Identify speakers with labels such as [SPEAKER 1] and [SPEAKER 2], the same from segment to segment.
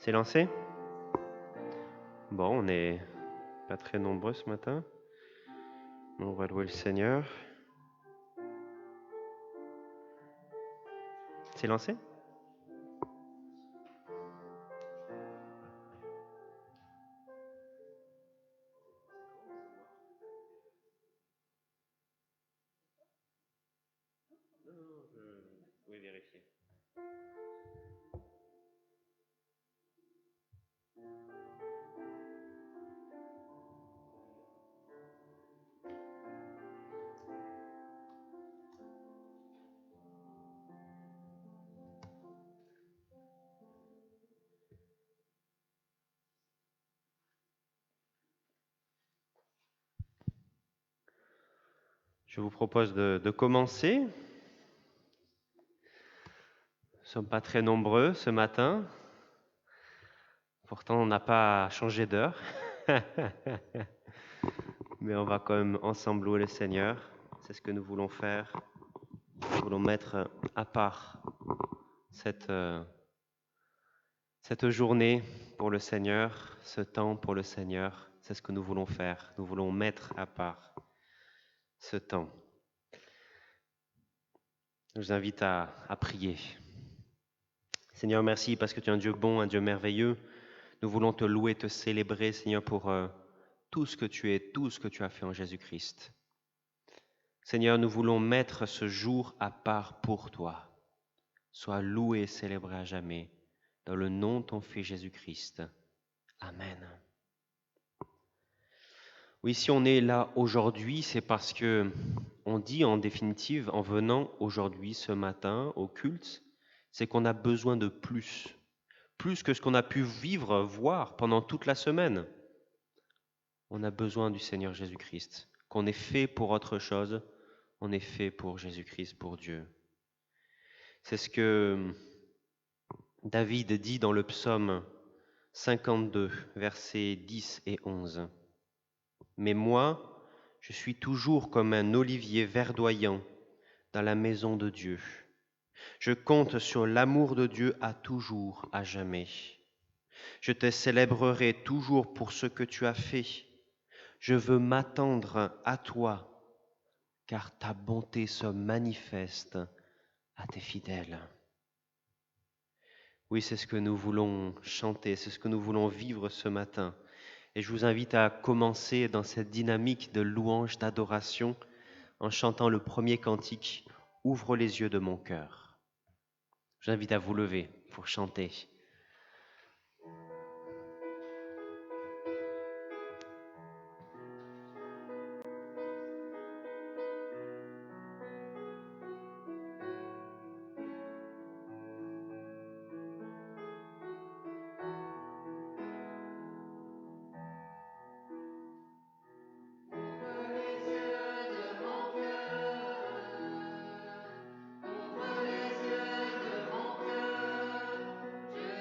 [SPEAKER 1] C'est lancé? Bon, on n'est pas très nombreux ce matin. On va louer le Seigneur. C'est lancé? Oui, vérifier. Je vous propose de commencer. Nous ne sommes pas très nombreux ce matin. Pourtant, on n'a pas changé d'heure. Mais on va quand même ensemble louer le Seigneur. C'est ce que nous voulons faire. Nous voulons mettre à part cette journée pour le Seigneur, ce temps pour le Seigneur. C'est ce que nous voulons faire. Nous voulons mettre à part ce temps. Je vous invite à prier. Seigneur, merci parce que tu es un Dieu bon, un Dieu merveilleux. Nous voulons te louer, te célébrer, Seigneur, pour tout ce que tu es, tout ce que tu as fait en Jésus-Christ. Seigneur, nous voulons mettre ce jour à part pour toi. Sois loué et célébré à jamais. Dans le nom de ton Fils Jésus-Christ. Amen. Oui, si on est là aujourd'hui, c'est parce que on dit en définitive, en venant aujourd'hui, ce matin, au culte, c'est qu'on a besoin de plus que ce qu'on a pu vivre, voir pendant toute la semaine. On a besoin du Seigneur Jésus-Christ. Qu'on est fait pour autre chose, on est fait pour Jésus-Christ, pour Dieu. C'est ce que David dit dans le psaume 52, versets 10 et 11. Mais moi, je suis toujours comme un olivier verdoyant dans la maison de Dieu. Je compte sur l'amour de Dieu à toujours, à jamais. Je te célébrerai toujours pour ce que tu as fait. Je veux m'attendre à toi, car ta bonté se manifeste à tes fidèles. Oui, c'est ce que nous voulons chanter, c'est ce que nous voulons vivre ce matin. Et je vous invite à commencer dans cette dynamique de louange, d'adoration, en chantant le premier cantique, « Ouvre les yeux de mon cœur ». J'invite à vous lever pour chanter.
[SPEAKER 2] Ouvre les yeux de mon cœur, je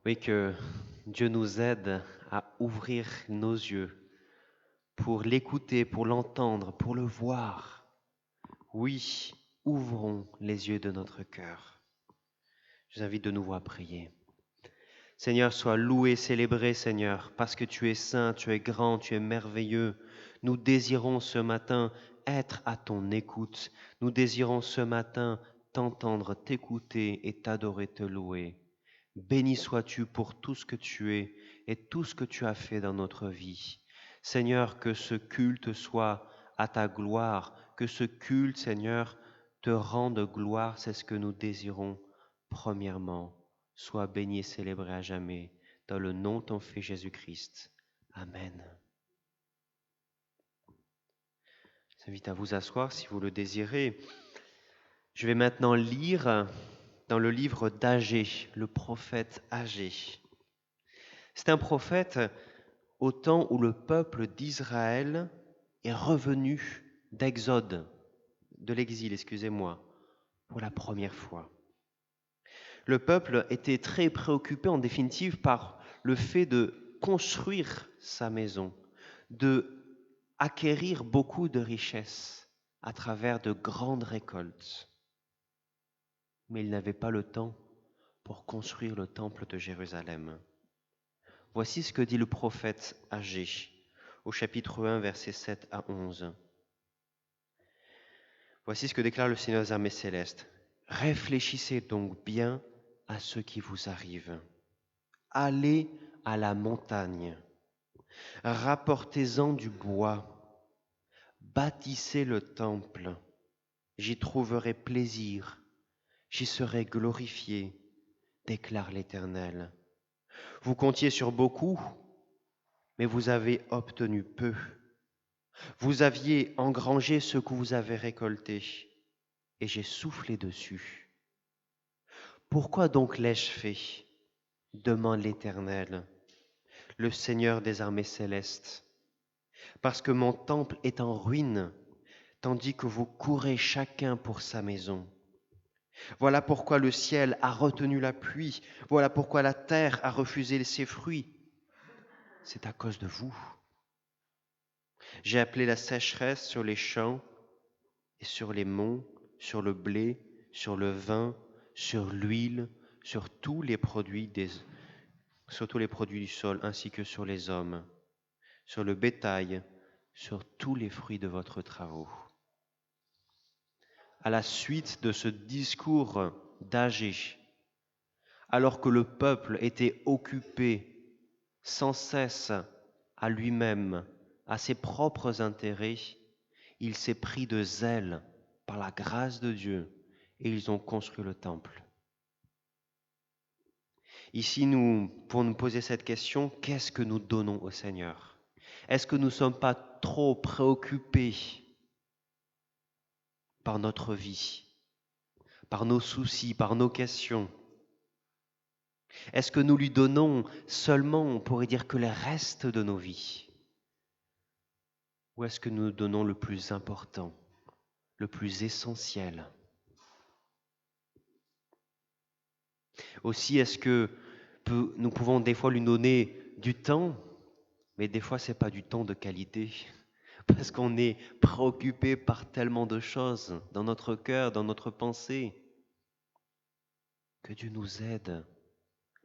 [SPEAKER 1] Oui, que Dieu nous aide à ouvrir nos yeux pour l'écouter, pour l'entendre, pour le voir. Oui, ouvrons les yeux de notre cœur. Je vous invite de nouveau à prier. Seigneur, sois loué, célébré, Seigneur, parce que tu es saint, tu es grand, tu es merveilleux. Nous désirons ce matin être à ton écoute. Nous désirons ce matin t'entendre, t'écouter et t'adorer, te louer. Béni sois-tu pour tout ce que tu es et tout ce que tu as fait dans notre vie. Seigneur, que ce culte soit à ta gloire, que ce culte, Seigneur, te rende gloire, c'est ce que nous désirons premièrement. Sois béni et célébré à jamais, dans le nom de ton Fils Jésus-Christ. Amen. Je vous invite à vous asseoir si vous le désirez. Je vais maintenant lire dans le livre d'Agée, le prophète Agée. C'est un prophète au temps où le peuple d'Israël est revenu d'Exode, de l'exil, excusez-moi, pour la première fois. Le peuple était très préoccupé en définitive par le fait de construire sa maison, de acquérir beaucoup de richesses à travers de grandes récoltes. Mais il n'avait pas le temps pour construire le temple de Jérusalem. Voici ce que dit le prophète Agée au chapitre 1, versets 7 à 11. Voici ce que déclare le Seigneur des armées célestes. Réfléchissez donc bien à ce qui vous arrive. Allez à la montagne, rapportez-en du bois, bâtissez le temple, j'y trouverai plaisir, j'y serai glorifié, déclare l'Éternel. Vous comptiez sur beaucoup, mais vous avez obtenu peu. Vous aviez engrangé ce que vous avez récolté, et j'ai soufflé dessus. Pourquoi donc l'ai-je fait ? Demande l'Éternel, le Seigneur des armées célestes. Parce que mon temple est en ruine, tandis que vous courez chacun pour sa maison. Voilà pourquoi le ciel a retenu la pluie, voilà pourquoi la terre a refusé ses fruits. C'est à cause de vous. J'ai appelé la sécheresse sur les champs et sur les monts, sur le blé, sur le vin, sur l'huile, sur tous les produits du sol, ainsi que sur les hommes, sur le bétail, sur tous les fruits de votre travaux. À la suite de ce discours d'Agée, alors que le peuple était occupé sans cesse à lui-même, à ses propres intérêts, il s'est pris de zèle par la grâce de Dieu et ils ont construit le temple. Ici, nous pouvons nous poser cette question, qu'est-ce que nous donnons au Seigneur ? Est-ce que nous ne sommes pas trop préoccupés par notre vie, par nos soucis, par nos questions ? Est-ce que nous lui donnons seulement, on pourrait dire, que le reste de nos vies ? Ou est-ce que nous donnons le plus important, le plus essentiel ? Aussi, est-ce que nous pouvons des fois lui donner du temps, mais des fois, ce n'est pas du temps de qualité, parce qu'on est préoccupé par tellement de choses dans notre cœur, dans notre pensée. Que Dieu nous aide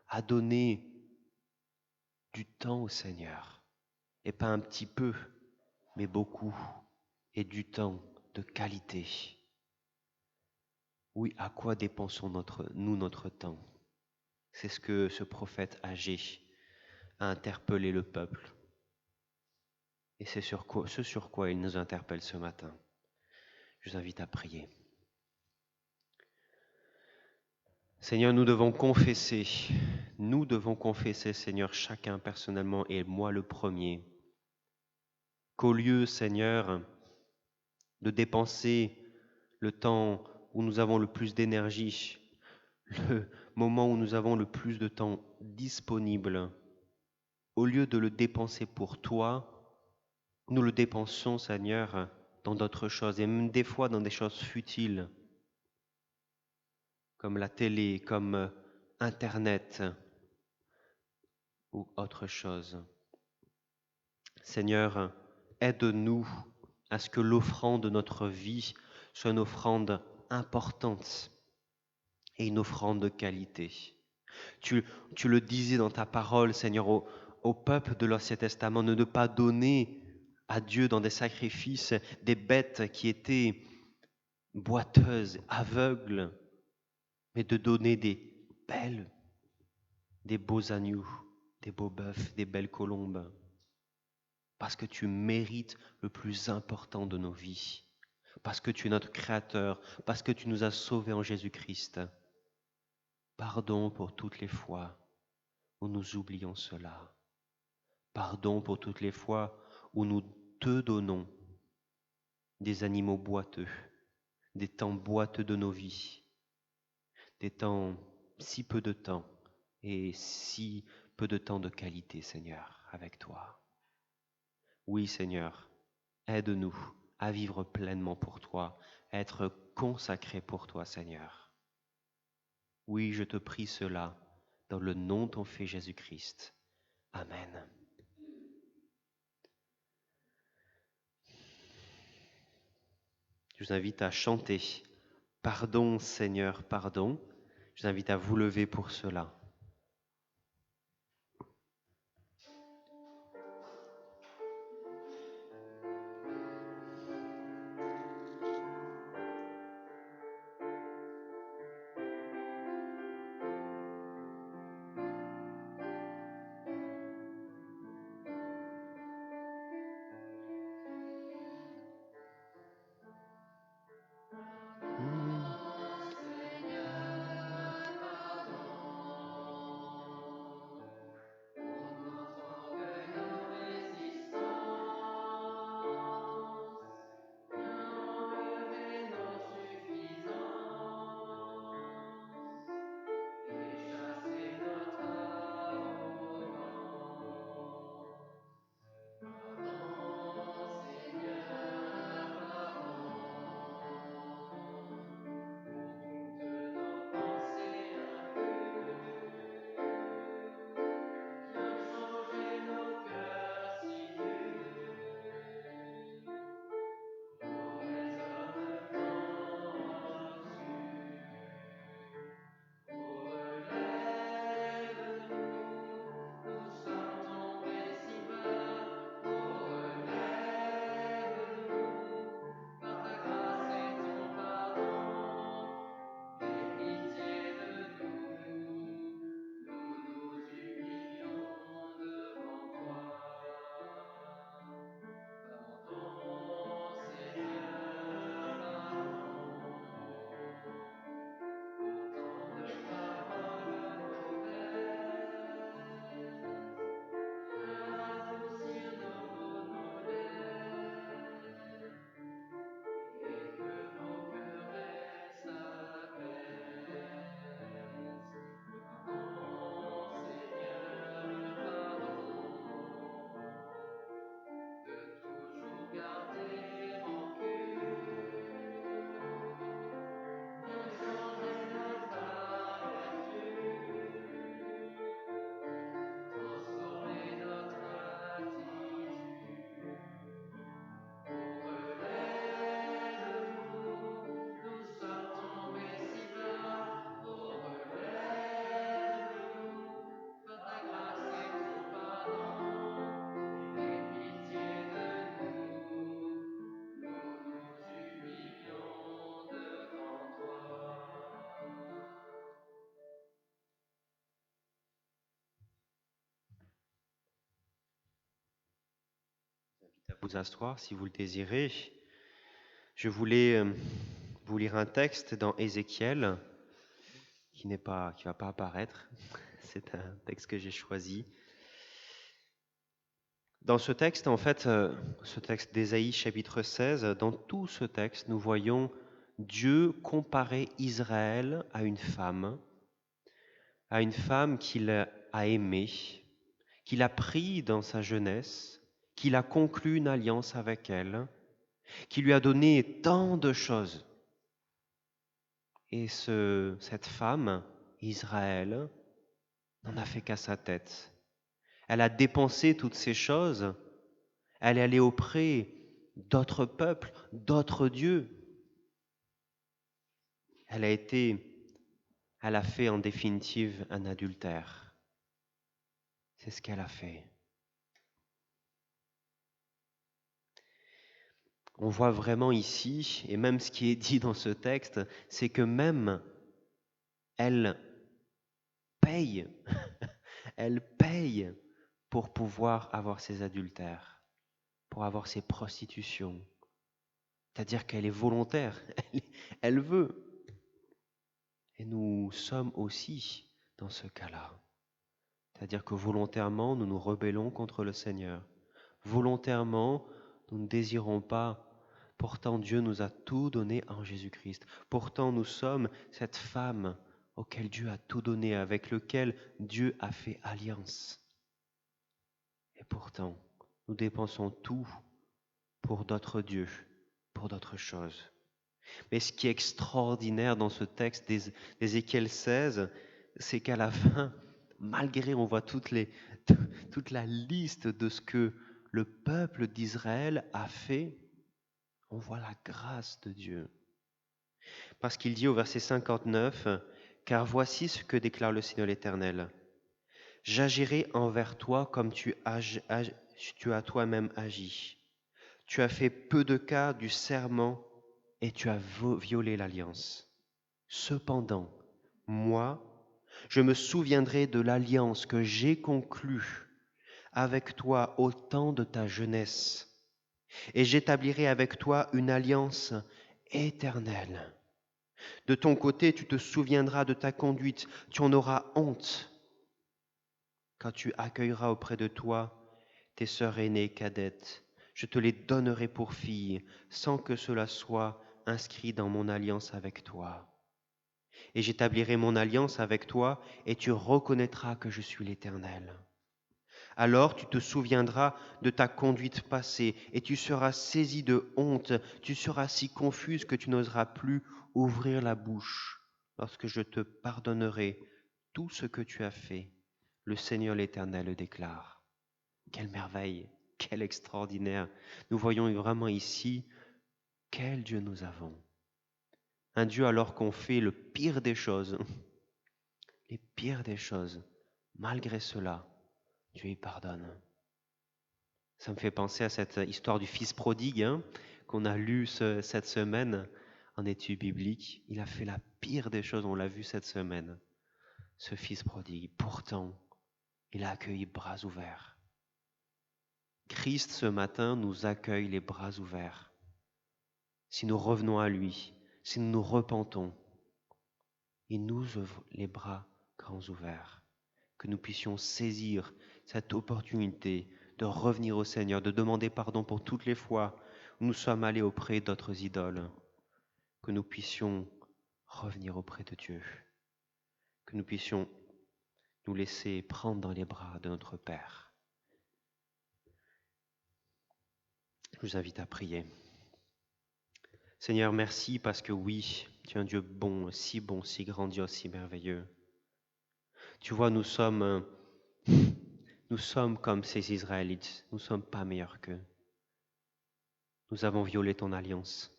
[SPEAKER 1] à donner du temps au Seigneur, et pas un petit peu, mais beaucoup, et du temps de qualité. Oui, à quoi dépensons-nous notre temps ? C'est ce que ce prophète Agée a interpellé le peuple. Et c'est ce sur quoi il nous interpelle ce matin. Je vous invite à prier. Seigneur, nous devons confesser, Seigneur, chacun personnellement, et moi le premier, qu'au lieu, Seigneur, de dépenser le temps où nous avons le plus d'énergie, le moment où nous avons le plus de temps disponible, au lieu de le dépenser pour toi, nous le dépensons, Seigneur, dans d'autres choses, et même des fois dans des choses futiles, comme la télé, comme Internet, ou autre chose. Seigneur, aide-nous à ce que l'offrande de notre vie soit une offrande importante et une offrande de qualité. Tu, tu le disais dans ta parole, Seigneur, au peuple de l'Ancien Testament, de ne pas donner à Dieu dans des sacrifices des bêtes qui étaient boiteuses, aveugles, mais de donner des belles, des beaux agneaux, des beaux bœufs, des belles colombes, parce que tu mérites le plus important de nos vies, parce que tu es notre Créateur, parce que tu nous as sauvés en Jésus-Christ. Pardon pour toutes les fois où nous oublions cela. Pardon pour toutes les fois où nous te donnons des animaux boiteux, des temps boiteux de nos vies, des temps si peu de temps et si peu de temps de qualité, Seigneur, avec toi. Oui, Seigneur, aide-nous à vivre pleinement pour toi, à être consacrés pour toi, Seigneur. Oui, je te prie cela dans le nom de ton Fils Jésus-Christ. Amen. Je vous invite à chanter « Pardon, Seigneur, pardon ». Je vous invite à vous lever pour cela. À vous asseoir si vous le désirez. Je voulais vous lire un texte dans Ézéchiel qui va pas apparaître. C'est un texte que j'ai choisi. Dans ce texte, en fait, ce texte d'Ésaïe chapitre 16, dans tout ce texte, nous voyons Dieu comparer Israël à une femme qu'il a aimée, qu'il a pris dans sa jeunesse, qu'il a conclu une alliance avec elle, qui lui a donné tant de choses. Et cette femme, Israël, n'en a fait qu'à sa tête. Elle a dépensé toutes ces choses. Elle est allée auprès d'autres peuples, d'autres dieux. Elle a fait en définitive un adultère. C'est ce qu'elle a fait. On voit vraiment ici, et même ce qui est dit dans ce texte, c'est que même elle paye, elle paye pour pouvoir avoir ses adultères, pour avoir ses prostitutions. C'est-à-dire qu'elle est volontaire, elle veut. Et nous sommes aussi dans ce cas-là. C'est-à-dire que volontairement, nous nous rebellons contre le Seigneur. Volontairement, nous ne désirons pas. Pourtant, Dieu nous a tout donné en Jésus-Christ. Pourtant, nous sommes cette femme auquel Dieu a tout donné, avec lequel Dieu a fait alliance. Et pourtant, nous dépensons tout pour d'autres dieux, pour d'autres choses. Mais ce qui est extraordinaire dans ce texte d'Ézéchiel 16, c'est qu'à la fin, malgré, on voit toute la liste de ce que le peuple d'Israël a fait, on voit la grâce de Dieu. Parce qu'il dit au verset 59, « Car voici ce que déclare le Seigneur l'Éternel. J'agirai envers toi comme tu as toi-même agi. Tu as fait peu de cas du serment et tu as violé l'alliance. Cependant, moi, je me souviendrai de l'alliance que j'ai conclue avec toi au temps de ta jeunesse, et j'établirai avec toi une alliance éternelle. De ton côté, tu te souviendras de ta conduite, tu en auras honte quand tu accueilleras auprès de toi tes sœurs aînées cadettes. Je te les donnerai pour filles, sans que cela soit inscrit dans mon alliance avec toi. Et j'établirai mon alliance avec toi, et tu reconnaîtras que je suis l'Éternel. Alors tu te souviendras de ta conduite passée, et tu seras saisi de honte, tu seras si confuse que tu n'oseras plus ouvrir la bouche lorsque je te pardonnerai tout ce que tu as fait. Le Seigneur l'Éternel le déclare. Quelle merveille, quel extraordinaire. Nous voyons vraiment ici quel Dieu nous avons. Un Dieu alors qu'on fait le pire des choses, les pires des choses, malgré cela, Dieu y pardonne. Ça me fait penser à cette histoire du fils prodigue qu'on a lu cette semaine en études bibliques. Il a fait la pire des choses, on l'a vu cette semaine, ce fils prodigue. Pourtant, il a accueilli bras ouverts. Christ, ce matin, nous accueille les bras ouverts. Si nous revenons à lui, si nous nous repentons, il nous ouvre les bras grands ouverts, que nous puissions saisir cette opportunité de revenir au Seigneur, de demander pardon pour toutes les fois où nous sommes allés auprès d'autres idoles, que nous puissions revenir auprès de Dieu, que nous puissions nous laisser prendre dans les bras de notre Père. Je vous invite à prier. Seigneur, merci parce que oui, tu es un Dieu bon, si grandiose, si merveilleux. Tu vois, nous sommes comme ces Israélites, nous ne sommes pas meilleurs qu'eux. Nous avons violé ton alliance.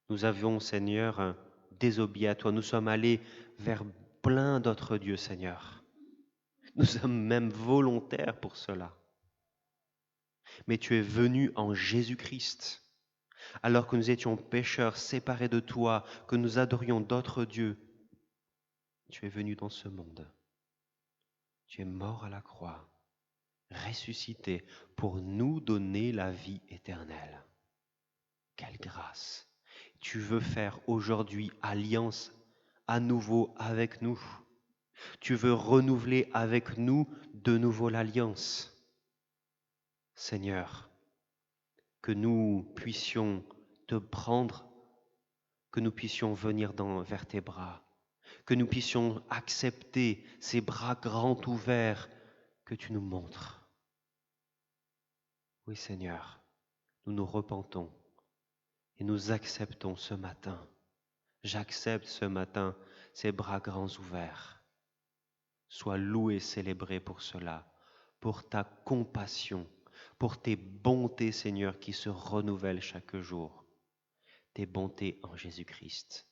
[SPEAKER 1] Nous avons, Seigneur, désobéi à toi. Nous sommes allés vers plein d'autres dieux, Seigneur. Nous sommes même volontaires pour cela. Mais tu es venu en Jésus-Christ. Alors que nous étions pécheurs, séparés de toi, que nous adorions d'autres dieux, tu es venu dans ce monde. Tu es mort à la croix, ressuscité pour nous donner la vie éternelle. Quelle grâce! Tu veux faire aujourd'hui alliance à nouveau avec nous. Tu veux renouveler avec nous de nouveau l'alliance. Seigneur, que nous puissions te prendre, que nous puissions venir vers tes bras, que nous puissions accepter ces bras grands ouverts que tu nous montres. Oui, Seigneur, nous nous repentons et nous acceptons ce matin. J'accepte ce matin ces bras grands ouverts. Sois loué, célébré pour cela. pour ta compassion, pour tes bontés, Seigneur, qui se renouvellent chaque jour. Tes bontés en Jésus-Christ.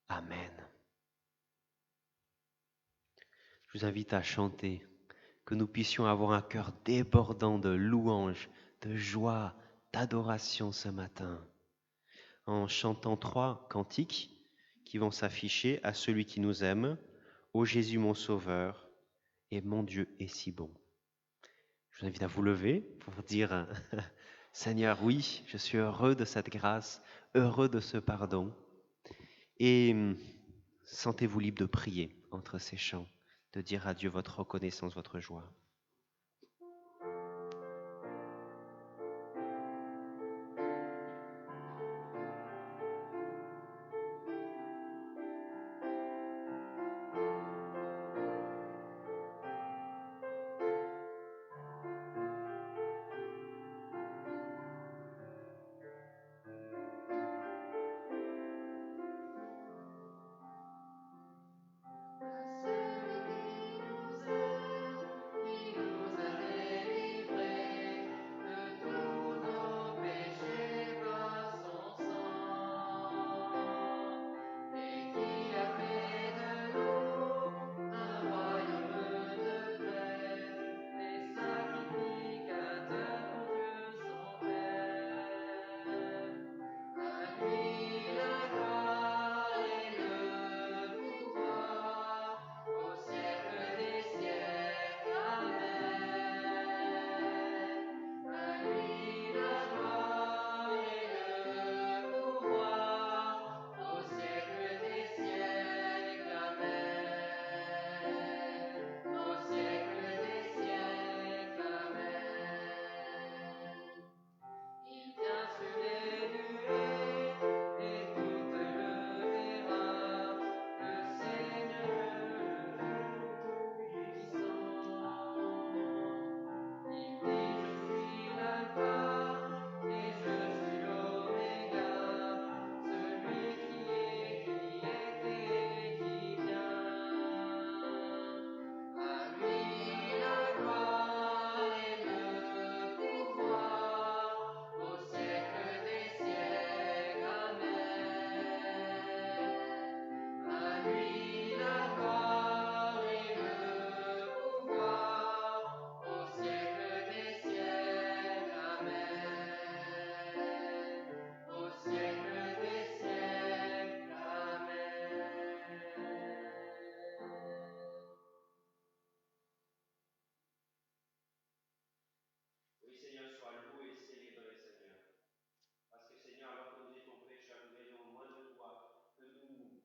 [SPEAKER 1] Amen. Je vous invite à chanter, que nous puissions avoir un cœur débordant de louange, de joie, d'adoration ce matin, en chantant 3 cantiques qui vont s'afficher à celui qui nous aime, ô Jésus mon Sauveur, et mon Dieu est si bon. Je vous invite à vous lever pour dire Seigneur, oui, je suis heureux de cette grâce, heureux de ce pardon. Et sentez-vous libre de prier entre ces chants, de dire à Dieu votre reconnaissance, votre joie. Oui, Seigneur, sois loué et célébré, Seigneur. Parce que, Seigneur, alors que nous étions pécheurs, nous étions loin de toi, que nous,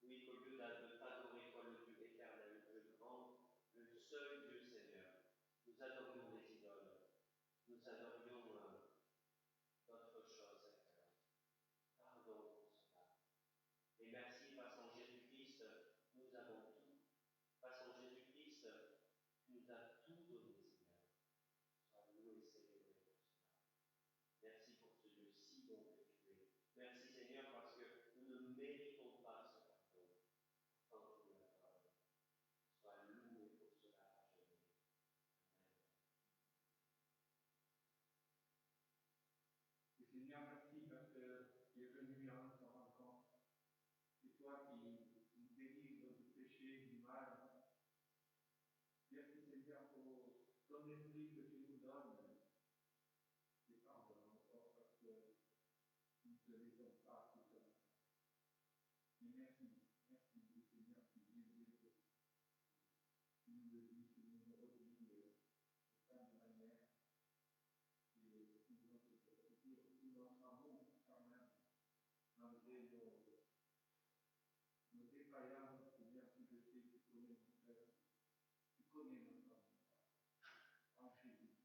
[SPEAKER 1] oui, qu'au lieu de t'adorer, toi, le Dieu éternel, le grand, le seul Dieu, Seigneur, nous adorions les idoles, nous adorions d'autres choses, Seigneur. Pardon pour cela. Et merci parce qu'en Jésus-Christ, nous avons tout. Parce qu'en Jésus-Christ, tu nous as tout donné, Seigneur. Sois loué et célébré pour cela. Merci pour ce Dieu si bon que tu es. Merci, Seigneur, parce que nous ne méritons pas ce pardon. Tant que tu l'accordes. Sois loué pour cela à jamais.
[SPEAKER 2] Et Seigneur, merci parce que tu es venu à notre rencontre. C'est toi qui nous délivres du péché, du mal. Merci Seigneur pour ton esprit que tu nous donnes. Et pardonne encore parce que nous ne te laissons pas tout seul. Mais merci du Seigneur qui vient de qui nous le dit, qui nous le redit de tant de manière. Et nous voulons te dire tout notre amour quand même, malgré nos défaillances, Seigneur, tu le sais, tu connais mon cœur, tu connais notre amour en Jésus.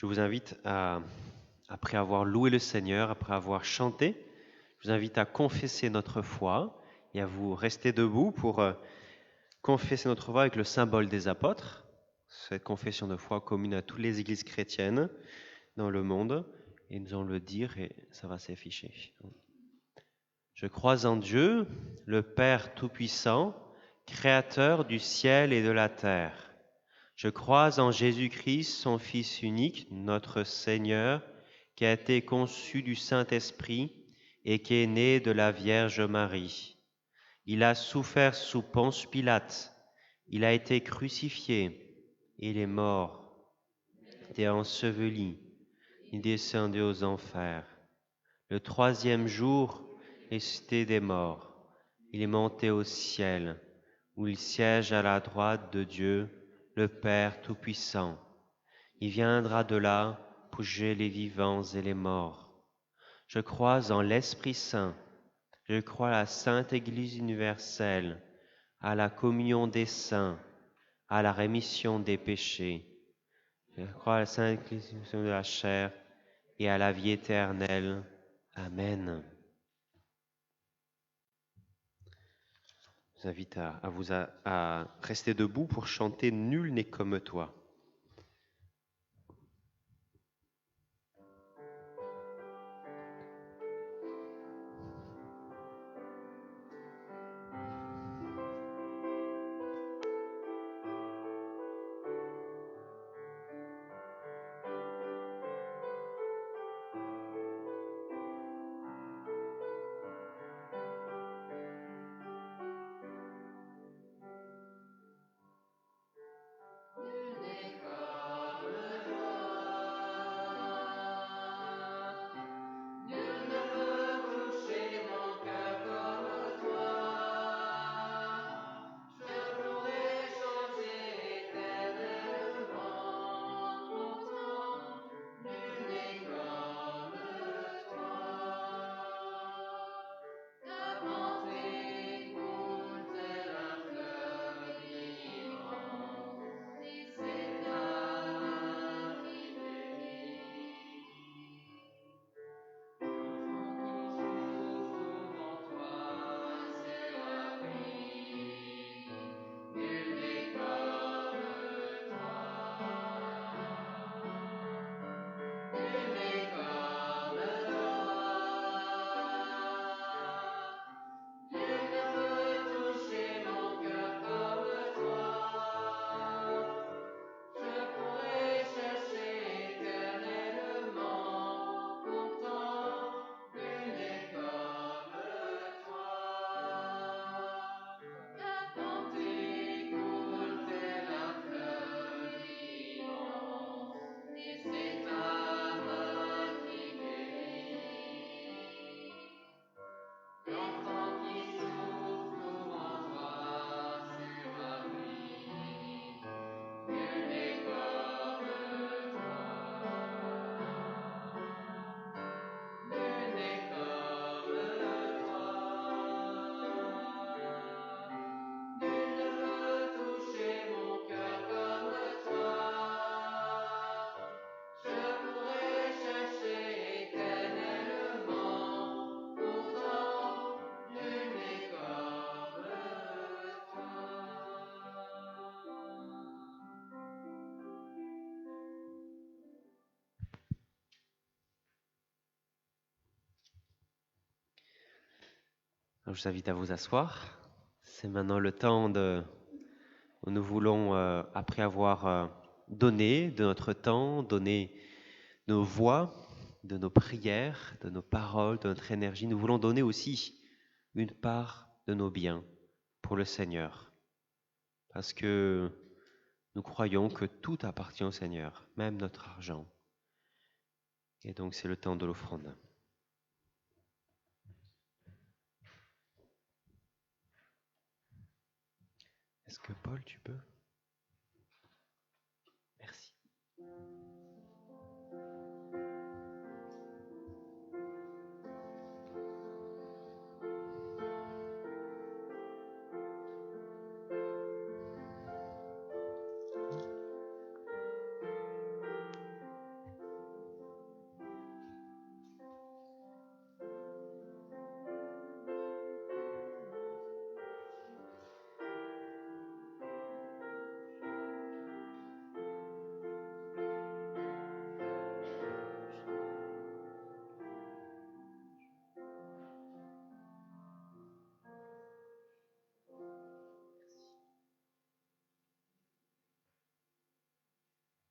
[SPEAKER 1] Je vous invite après avoir loué le Seigneur, après avoir chanté, je vous invite à confesser notre foi et à vous rester debout pour confesser notre foi avec le symbole des apôtres, cette confession de foi commune à toutes les églises chrétiennes dans le monde, et nous allons le dire et ça va s'afficher. Je crois en Dieu, le Père Tout-Puissant, Créateur du ciel et de la terre. Je crois en Jésus-Christ, son Fils unique, notre Seigneur, qui a été conçu du Saint-Esprit et qui est né de la Vierge Marie. Il a souffert sous Ponce Pilate, il a été crucifié, il est mort, il est enseveli, il est descendu aux enfers. Le troisième jour, ressuscité des morts, il est monté au ciel, où il siège à la droite de Dieu, le Père Tout-Puissant. Il viendra de là pour juger les vivants et les morts. Je crois en l'Esprit Saint, je crois à la Sainte Église universelle, à la communion des saints, à la rémission des péchés. Je crois à la Sainte Église de la chair et à la vie éternelle. Amen. Je vous invite à rester debout pour chanter « Nul n'est comme toi ». Je vous invite à vous asseoir. C'est maintenant le temps où nous voulons, après avoir donné de notre temps, donné nos voix, de nos prières, de nos paroles, de notre énergie, nous voulons donner aussi une part de nos biens pour le Seigneur. Parce que nous croyons que tout appartient au Seigneur, même notre argent. Et donc c'est le temps de l'offrande. Est-ce que Paul, tu peux? Merci.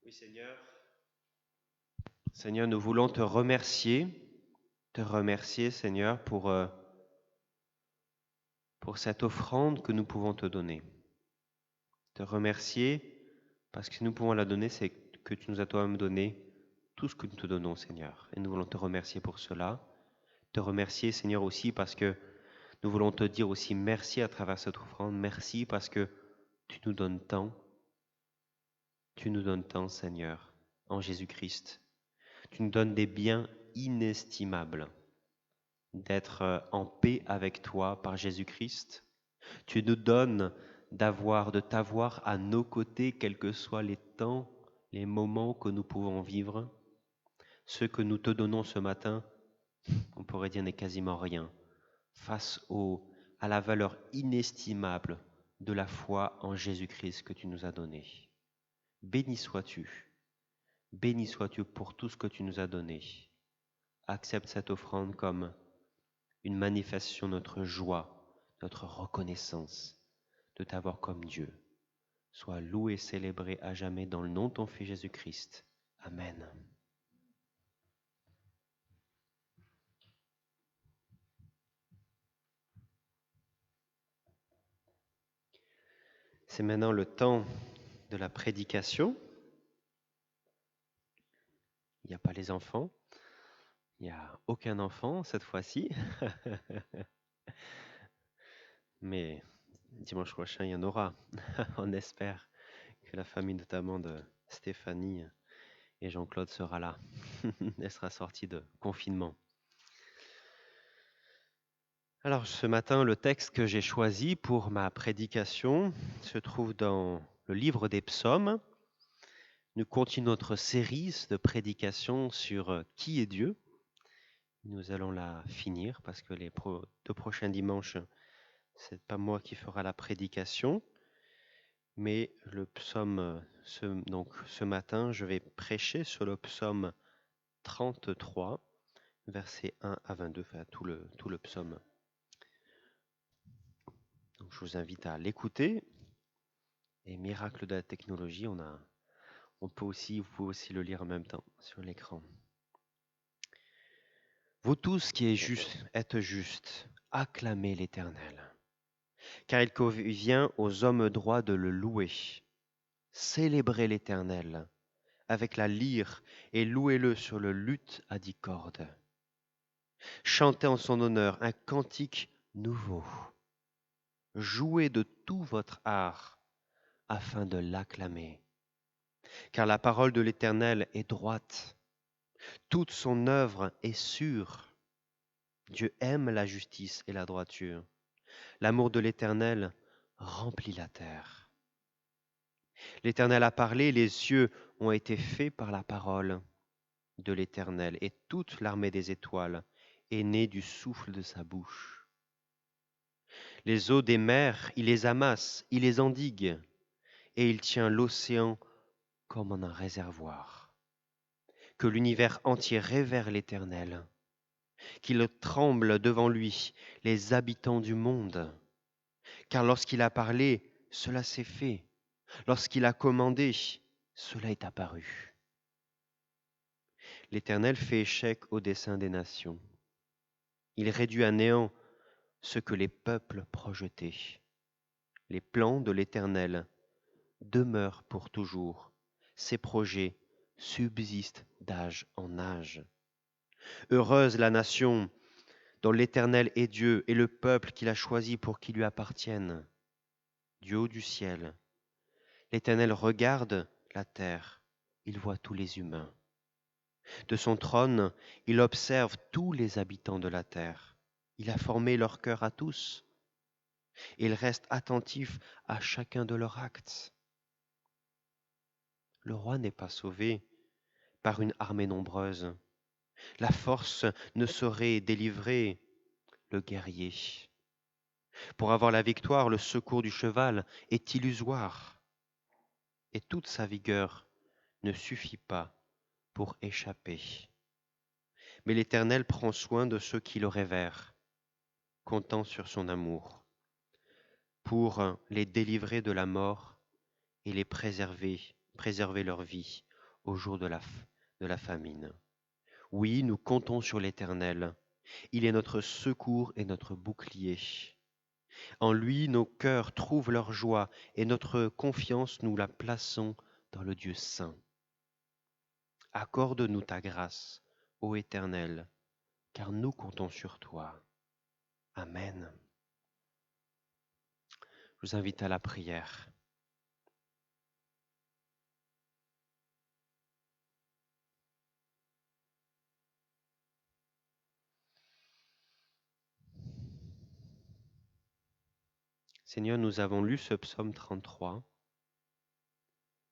[SPEAKER 1] Oui, Seigneur. Seigneur, nous voulons te remercier, Seigneur, pour cette offrande que nous pouvons te donner. Te remercier parce que si nous pouvons la donner, c'est que tu nous as toi-même donné tout ce que nous te donnons, Seigneur. Et nous voulons te remercier pour cela. Te remercier, Seigneur, aussi parce que nous voulons te dire aussi merci à travers cette offrande. Merci parce que tu nous donnes tant. Tu nous donnes tant, Seigneur, en Jésus-Christ. Tu nous donnes des biens inestimables, d'être en paix avec toi par Jésus-Christ. Tu nous donnes de t'avoir à nos côtés, quels que soient les temps, les moments que nous pouvons vivre. Ce que nous te donnons ce matin, on pourrait dire n'est quasiment rien face à la valeur inestimable de la foi en Jésus-Christ que tu nous as donné. Béni sois-tu pour tout ce que tu nous as donné. Accepte cette offrande comme une manifestation de notre joie, notre reconnaissance de t'avoir comme Dieu. Sois loué et célébré à jamais dans le nom de ton Fils Jésus-Christ. Amen. C'est maintenant le temps de la prédication. Il n'y a pas les enfants. Il n'y a aucun enfant cette fois-ci. Mais dimanche prochain, il y en aura. On espère que la famille notamment de Stéphanie et Jean-Claude sera là. Elle sera sortie de confinement. Alors ce matin, le texte que j'ai choisi pour ma prédication se trouve dans le livre des psaumes. Nous continuons notre série de prédications sur qui est Dieu. Nous allons la finir parce que les 2 prochains dimanches, c'est pas moi qui fera la prédication, mais le psaume, ce matin, je vais prêcher sur le psaume 33, versets 1 à 22, enfin tout le psaume. Donc, je vous invite à l'écouter. Et miracle de la technologie, vous pouvez aussi le lire en même temps sur l'écran. Vous tous qui êtes justes, acclamez l'Éternel, car il convient aux hommes droits de le louer. Célébrez l'Éternel avec la lyre et louez-le sur le luth à 10 cordes. Chantez en son honneur un cantique nouveau. Jouez de tout votre art afin de l'acclamer. Car la parole de l'Éternel est droite, toute son œuvre est sûre. Dieu aime la justice et la droiture. L'amour de l'Éternel remplit la terre. L'Éternel a parlé, les cieux ont été faits par la parole de l'Éternel, et toute l'armée des étoiles est née du souffle de sa bouche. Les eaux des mers, il les amasse, il les endigue, et il tient l'océan comme en un réservoir. Que l'univers entier révère l'Éternel, qu'il tremble devant lui les habitants du monde. Car lorsqu'il a parlé, cela s'est fait. Lorsqu'il a commandé, cela est apparu. L'Éternel fait échec au dessein des nations. Il réduit à néant ce que les peuples projetaient. Les plans de l'Éternel demeurent pour toujours. Ses projets subsistent d'âge en âge. Heureuse la nation dont l'Éternel est Dieu et le peuple qu'il a choisi pour qu'il lui appartienne. Du haut du ciel, l'Éternel regarde la terre, il voit tous les humains. De son trône, il observe tous les habitants de la terre. Il a formé leur cœur à tous. Il reste attentif à chacun de leurs actes. Le roi n'est pas sauvé par une armée nombreuse. La force ne saurait délivrer le guerrier. Pour avoir la victoire, le secours du cheval est illusoire, et toute sa vigueur ne suffit pas pour échapper. Mais l'Éternel prend soin de ceux qui le révèrent, comptant sur son amour, pour les délivrer de la mort et les préserver leur vie. au jour de la famine. Oui, nous comptons sur l'Éternel. Il est notre secours et notre bouclier. En lui, nos cœurs trouvent leur joie et notre confiance, nous la plaçons dans le Dieu saint. Accorde-nous ta grâce, ô Éternel, car nous comptons sur toi. Amen. Je vous invite à la prière. Seigneur, nous avons lu ce psaume 33.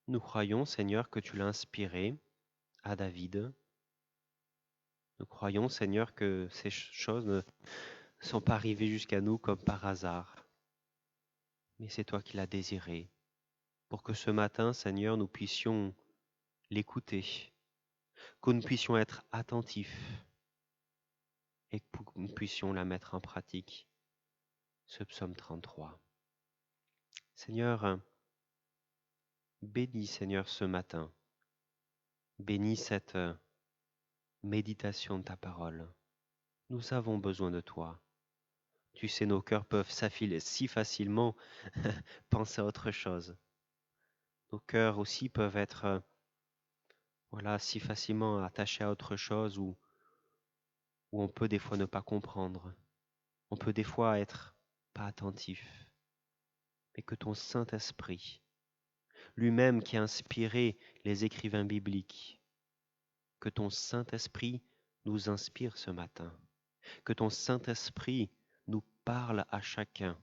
[SPEAKER 1] Nous croyons, Seigneur, que tu l'as inspiré à David. Nous croyons, Seigneur, que ces choses ne sont pas arrivées jusqu'à nous comme par hasard, mais c'est toi qui l'as désiré, pour que ce matin, Seigneur, nous puissions l'écouter, que nous puissions être attentifs et que nous puissions la mettre en pratique, ce psaume 33. Seigneur, bénis, Seigneur, ce matin. Bénis cette méditation de ta parole. Nous avons besoin de toi. Tu sais, nos cœurs peuvent s'affiler si facilement, penser à autre chose. Nos cœurs aussi peuvent être si facilement attachés à autre chose où on peut des fois ne pas comprendre. On peut des fois être pas attentif. Mais que ton Saint-Esprit, lui-même qui a inspiré les écrivains bibliques, que ton Saint-Esprit nous inspire ce matin. Que ton Saint-Esprit nous parle à chacun.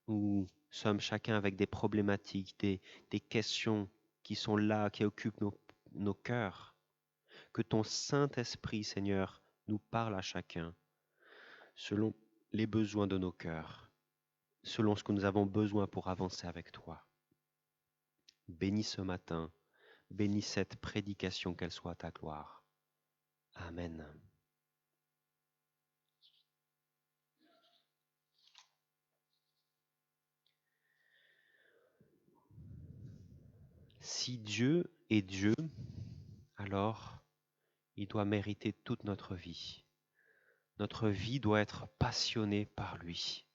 [SPEAKER 1] Nous sommes chacun avec des problématiques, des questions qui sont là, qui occupent nos cœurs. Que ton Saint-Esprit, Seigneur, nous parle à chacun selon les besoins de nos cœurs, selon ce que nous avons besoin pour avancer avec toi. Bénis ce matin, bénis cette prédication, qu'elle soit à ta gloire. Amen. Si Dieu est Dieu, alors il doit mériter toute notre vie. Notre vie doit être passionnée par lui.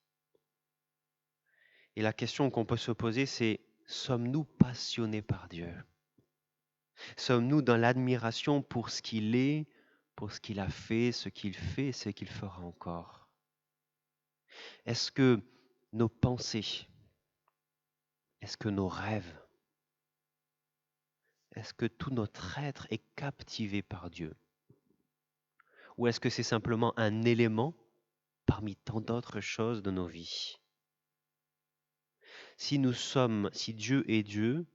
[SPEAKER 1] Et la question qu'on peut se poser, c'est, sommes-nous passionnés par Dieu? Sommes-nous dans l'admiration pour ce qu'il est, pour ce qu'il a fait, ce qu'il fera encore? Est-ce que nos pensées, est-ce que nos rêves, est-ce que tout notre être est captivé par Dieu? Ou est-ce que c'est simplement un élément parmi tant d'autres choses de nos vies? Si Dieu est Dieu,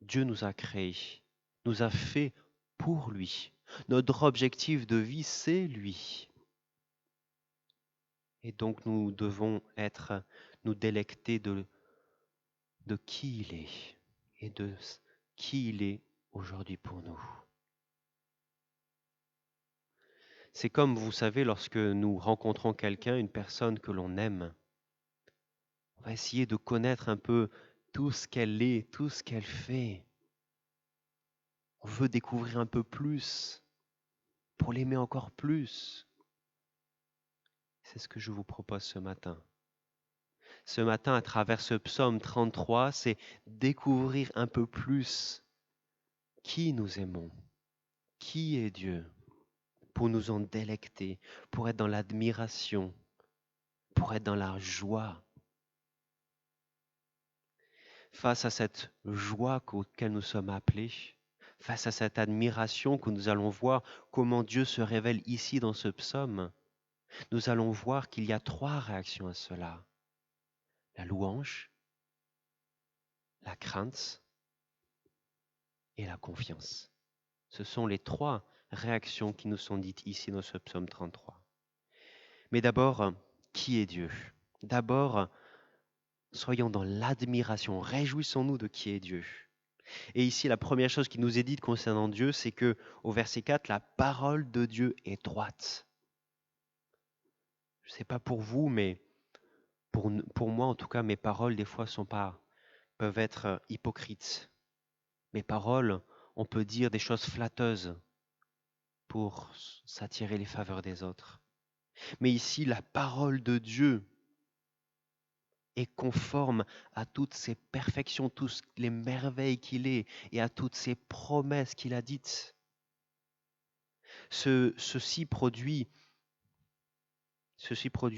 [SPEAKER 1] Dieu nous a créés, nous a fait pour lui. Notre objectif de vie, c'est lui. Et donc nous devons nous délecter de qui il est et de qui il est aujourd'hui pour nous. C'est comme, vous savez, lorsque nous rencontrons quelqu'un, une personne que l'on aime, on va essayer de connaître un peu tout ce qu'elle est, tout ce qu'elle fait. On veut découvrir un peu plus pour l'aimer encore plus. C'est ce que je vous propose ce matin. Ce matin, à travers ce psaume 33, c'est découvrir un peu plus qui nous aimons, qui est Dieu, pour nous en délecter, pour être dans l'admiration, pour être dans la joie. Face à cette joie auquel nous sommes appelés, face à cette admiration que nous allons voir comment Dieu se révèle ici dans ce psaume, nous allons voir qu'il y a 3 réactions à cela. La louange, la crainte et la confiance. Ce sont les 3 réactions qui nous sont dites ici dans ce psaume 33. Mais d'abord, qui est Dieu? D'abord, soyons dans l'admiration, réjouissons-nous de qui est Dieu. Et ici, la première chose qui nous est dite concernant Dieu, c'est que au verset 4, la parole de Dieu est droite. Je ne sais pas pour vous, mais pour moi, en tout cas, mes paroles, des fois, peuvent être hypocrites. Mes paroles, on peut dire des choses flatteuses pour s'attirer les faveurs des autres. Mais ici, la parole de Dieu est conforme à toutes ses perfections, toutes les merveilles qu'il est et à toutes ses promesses qu'il a dites. Ceci produit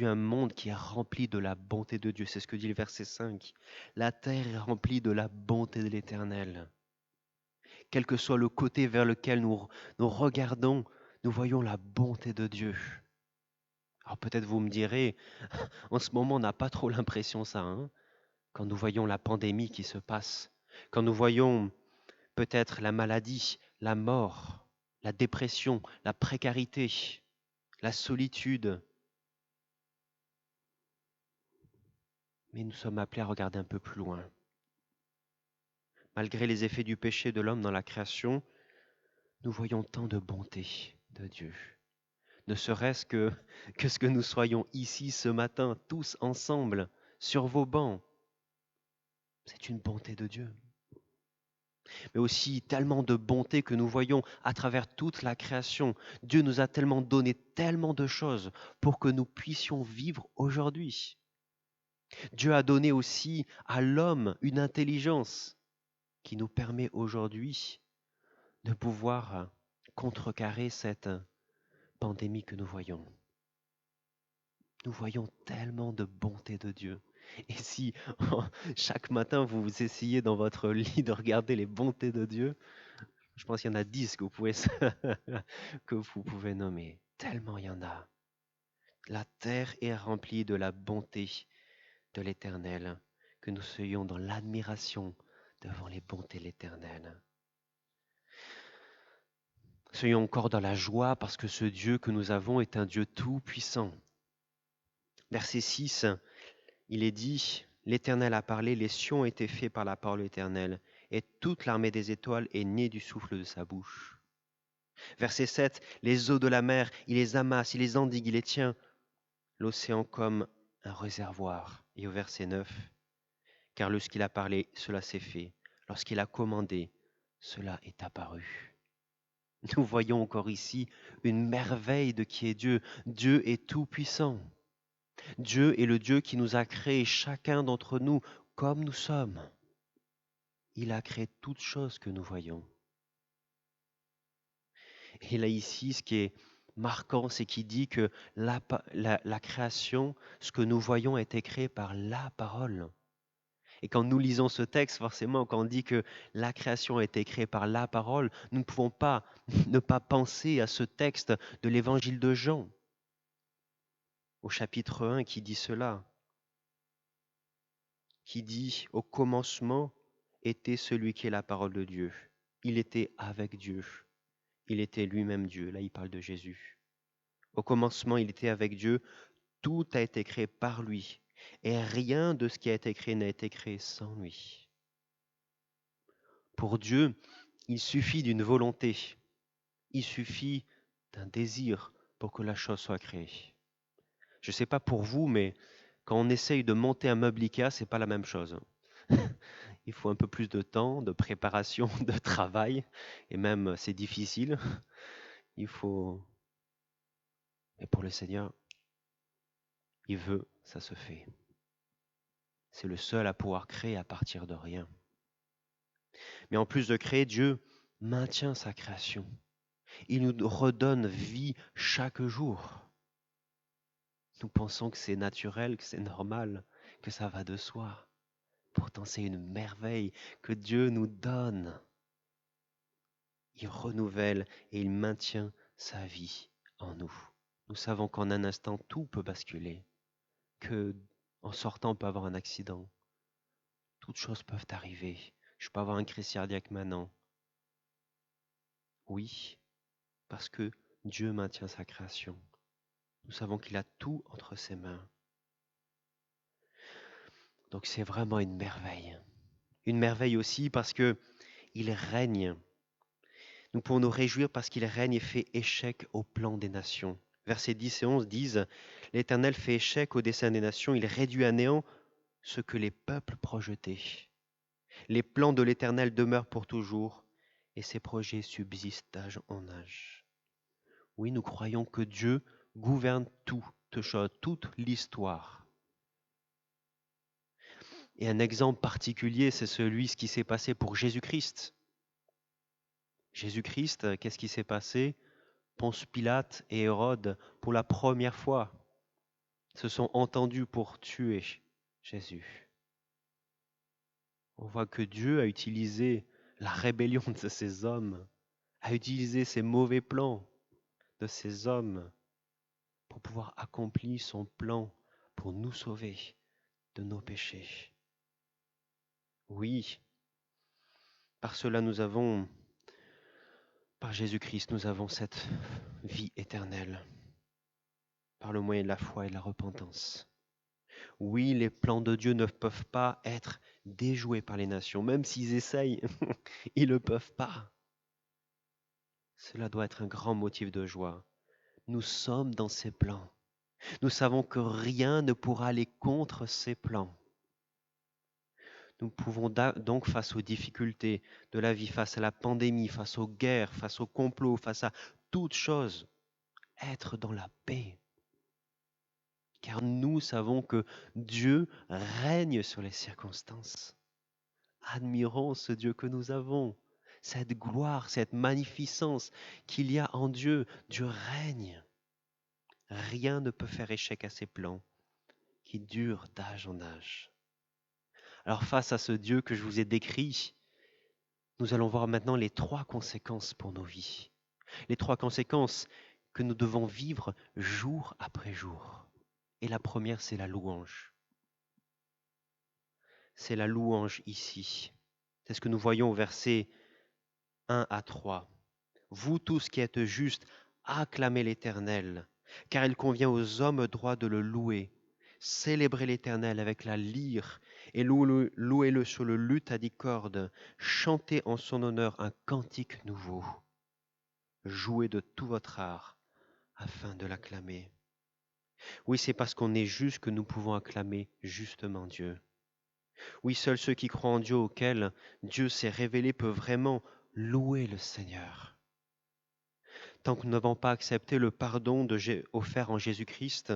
[SPEAKER 1] un monde qui est rempli de la bonté de Dieu. C'est ce que dit le verset 5. La terre est remplie de la bonté de l'Éternel. Quel que soit le côté vers lequel nous regardons, nous voyons la bonté de Dieu. Alors peut-être vous me direz, en ce moment on n'a pas trop l'impression ça, hein, quand nous voyons la pandémie qui se passe, quand nous voyons peut-être la maladie, la mort, la dépression, la précarité, la solitude. Mais nous sommes appelés à regarder un peu plus loin. Malgré les effets du péché de l'homme dans la création, nous voyons tant de bonté de Dieu. Ne serait-ce que ce que nous soyons ici ce matin, tous ensemble, sur vos bancs. C'est une bonté de Dieu. Mais aussi tellement de bonté que nous voyons à travers toute la création. Dieu nous a tellement donné tellement de choses pour que nous puissions vivre aujourd'hui. Dieu a donné aussi à l'homme une intelligence qui nous permet aujourd'hui de pouvoir contrecarrer cette pandémie que nous voyons. Nous voyons tellement de bonté de Dieu. Et si chaque matin vous essayez dans votre lit de regarder les bontés de Dieu, je pense qu'il y en a 10 que que vous pouvez nommer. Tellement il y en a. La terre est remplie de la bonté de l'Éternel, que nous soyons dans l'admiration devant les bontés de l'Éternel. Soyons encore dans la joie parce que ce Dieu que nous avons est un Dieu tout-puissant. Verset 6, il est dit, l'Éternel a parlé, les cieux ont été faits par la parole éternelle, et toute l'armée des étoiles est née du souffle de sa bouche. Verset 7, les eaux de la mer, il les amasse, il les endigue, il les tient, l'océan comme un réservoir. Et au verset 9, car lorsqu'il a parlé, cela s'est fait. Lorsqu'il a commandé, cela est apparu. Nous voyons encore ici une merveille de qui est Dieu. Dieu est tout-puissant. Dieu est le Dieu qui nous a créés, chacun d'entre nous, comme nous sommes. Il a créé toutes choses que nous voyons. Et là ici, ce qui est marquant, c'est qu'il dit que la création, ce que nous voyons a été créé par la parole. Et quand nous lisons ce texte, forcément, quand on dit que la création a été créée par la parole, nous ne pouvons pas ne pas penser à ce texte de l'évangile de Jean, au chapitre 1, qui dit cela, qui dit « Au commencement était celui qui est la parole de Dieu. Il était avec Dieu. Il était lui-même Dieu. » Là, il parle de Jésus. Au commencement, il était avec Dieu. Tout a été créé par lui. Et rien de ce qui a été créé n'a été créé sans lui. Pour Dieu, il suffit d'une volonté. Il suffit d'un désir pour que la chose soit créée. Je ne sais pas pour vous, mais quand on essaye de monter un meuble Ikea, ce n'est pas la même chose. Il faut un peu plus de temps, de préparation, de travail, et même c'est difficile. Il faut... Mais pour le Seigneur, il veut, ça se fait. C'est le seul à pouvoir créer à partir de rien. Mais en plus de créer, Dieu maintient sa création. Il nous redonne vie chaque jour. Nous pensons que c'est naturel, que c'est normal, que ça va de soi. Pourtant, c'est une merveille que Dieu nous donne. Il renouvelle et il maintient sa vie en nous. Nous savons qu'en un instant, tout peut basculer, que en sortant, on peut avoir un accident. Toutes choses peuvent arriver. Je peux avoir une crise cardiaque maintenant. Oui, parce que Dieu maintient sa création. Nous savons qu'il a tout entre ses mains. Donc c'est vraiment une merveille. Une merveille aussi parce que il règne. Nous pouvons nous réjouir parce qu'il règne et fait échec au plan des nations. Versets 10 et 11 disent « L'Éternel fait échec au dessein des nations, il réduit à néant ce que les peuples projetaient. Les plans de l'Éternel demeurent pour toujours et ses projets subsistent d'âge en âge. Oui, nous croyons que Dieu gouverne toutes choses, toute l'histoire. Et un exemple particulier, c'est ce qui s'est passé pour Jésus-Christ. Jésus-Christ, qu'est-ce qui s'est passé? Ponce Pilate et Hérode, pour la première fois, se sont entendus pour tuer Jésus. On voit que Dieu a utilisé la rébellion de ces hommes, a utilisé ces mauvais plans de ces hommes pour pouvoir accomplir son plan pour nous sauver de nos péchés. Oui, par cela par Jésus-Christ, nous avons cette vie éternelle, par le moyen de la foi et de la repentance. Oui, les plans de Dieu ne peuvent pas être déjoués par les nations, même s'ils essayent, ils ne le peuvent pas. Cela doit être un grand motif de joie. Nous sommes dans ses plans. Nous savons que rien ne pourra aller contre ses plans. Nous pouvons donc, face aux difficultés de la vie, face à la pandémie, face aux guerres, face aux complots, face à toutes choses, être dans la paix. Car nous savons que Dieu règne sur les circonstances. Admirons ce Dieu que nous avons, cette gloire, cette magnificence qu'il y a en Dieu. Dieu règne. Rien ne peut faire échec à ses plans qui durent d'âge en âge. Alors face à ce Dieu que je vous ai décrit, nous allons voir maintenant les 3 conséquences pour nos vies. Les 3 conséquences que nous devons vivre jour après jour. Et la première, c'est la louange. C'est la louange ici. C'est ce que nous voyons au verset 1 à 3. Vous tous qui êtes justes, acclamez l'Éternel, car il convient aux hommes droits de le louer. Célébrez l'Éternel avec la lyre et louez-le sur le luth à 10 cordes. Chantez en son honneur un cantique nouveau. Jouez de tout votre art afin de l'acclamer. Oui, c'est parce qu'on est juste que nous pouvons acclamer justement Dieu. Oui, seuls ceux qui croient en Dieu auquel Dieu s'est révélé peuvent vraiment louer le Seigneur. Tant que nous n'avons pas accepté le pardon offert en Jésus-Christ,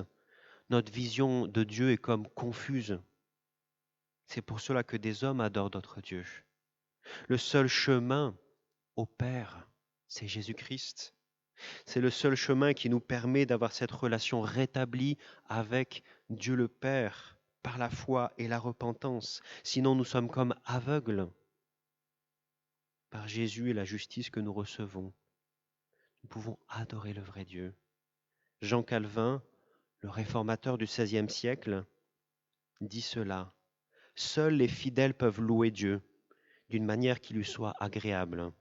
[SPEAKER 1] notre vision de Dieu est comme confuse. C'est pour cela que des hommes adorent d'autres dieux. Le seul chemin au Père, c'est Jésus-Christ. C'est le seul chemin qui nous permet d'avoir cette relation rétablie avec Dieu le Père par la foi et la repentance. Sinon, nous sommes comme aveugles. Par Jésus et la justice que nous recevons, nous pouvons adorer le vrai Dieu. Jean Calvin, le réformateur du XVIe siècle, dit cela. Seuls les fidèles peuvent louer Dieu d'une manière qui lui soit agréable.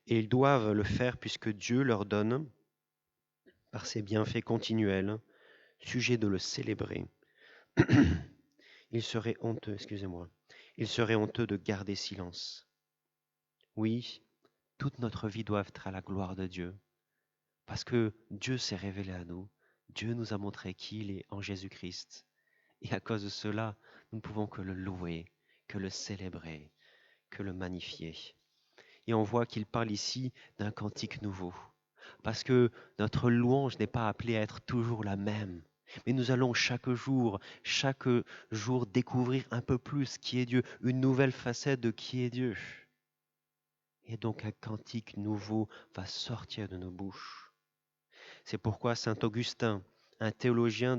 [SPEAKER 1] Et ils doivent le faire puisque Dieu leur donne, par ses bienfaits continuels, sujet de le célébrer. Il serait honteux, il serait honteux de garder silence. Oui, toute notre vie doit être à la gloire de Dieu, parce que Dieu s'est révélé à nous, Dieu nous a montré qui il est en Jésus-Christ. Et à cause de cela, nous ne pouvons que le louer, que le célébrer, que le magnifier. Et on voit qu'il parle ici d'un cantique nouveau, parce que notre louange n'est pas appelée à être toujours la même. Mais nous allons chaque jour découvrir un peu plus qui est Dieu, une nouvelle facette de qui est Dieu. Et donc un cantique nouveau va sortir de nos bouches. C'est pourquoi saint Augustin, un théologien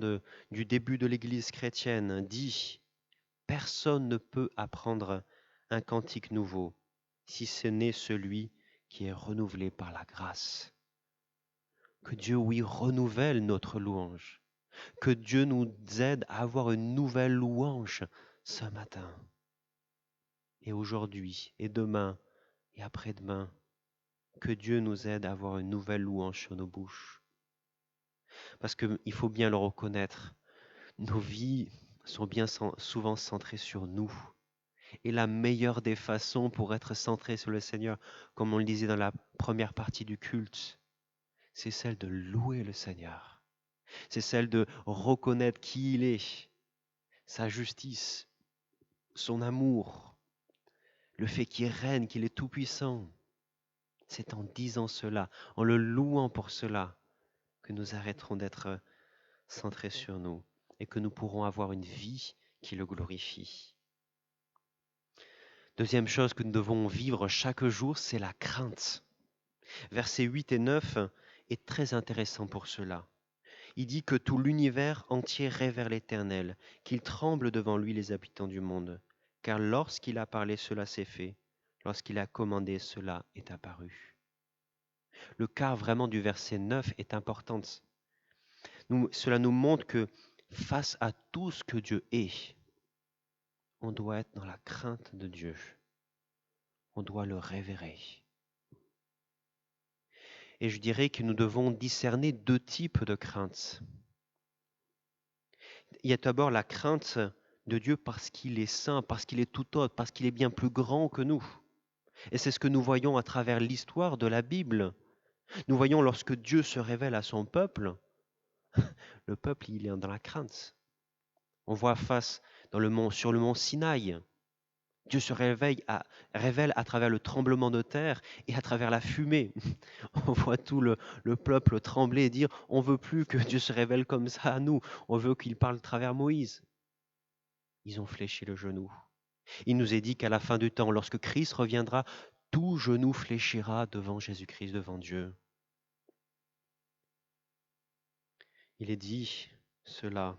[SPEAKER 1] du début de l'Église chrétienne, dit « Personne ne peut apprendre un cantique nouveau si ce n'est celui qui est renouvelé par la grâce. » Que Dieu, oui, renouvelle notre louange. Que Dieu nous aide à avoir une nouvelle louange ce matin. Et aujourd'hui, et demain, et après-demain. Que Dieu nous aide à avoir une nouvelle louange sur nos bouches. Parce qu'il faut bien le reconnaître, nos vies sont bien souvent centrées sur nous. Et la meilleure des façons pour être centré sur le Seigneur, comme on le disait dans la première partie du culte, c'est celle de louer le Seigneur. C'est celle de reconnaître qui il est, sa justice, son amour. le fait qu'il règne, qu'il est tout-puissant. C'est en disant cela, en le louant pour cela, que nous arrêterons d'être centrés sur nous et que nous pourrons avoir une vie qui le glorifie. Deuxième chose que nous devons vivre chaque jour, c'est la crainte. Versets 8 et 9 est très intéressant pour cela. Il dit que tout l'univers entier révère l'Éternel, qu'il tremble devant lui les habitants du monde. Car lorsqu'il a parlé, cela s'est fait. Lorsqu'il a commandé, cela est apparu. Le quart vraiment du verset 9 est important. Cela nous montre que face à tout ce que Dieu est, on doit être dans la crainte de Dieu. On doit le révérer. Et je dirais que nous devons discerner deux types de craintes. Il y a d'abord la crainte de Dieu parce qu'il est saint, parce qu'il est tout autre, parce qu'il est bien plus grand que nous. Et c'est ce que nous voyons à travers l'histoire de la Bible. Nous voyons lorsque Dieu se révèle à son peuple, le peuple il est dans la crainte. On voit sur le mont Sinaï, Dieu se révèle à travers le tremblement de terre et à travers la fumée. On voit tout le peuple trembler et dire on veut plus que Dieu se révèle comme ça à nous, on veut qu'il parle à travers Moïse. Ils ont fléchi le genou. Il nous est dit qu'à la fin du temps, lorsque Christ reviendra, tout genou fléchira devant Jésus-Christ, devant Dieu. Il est dit cela.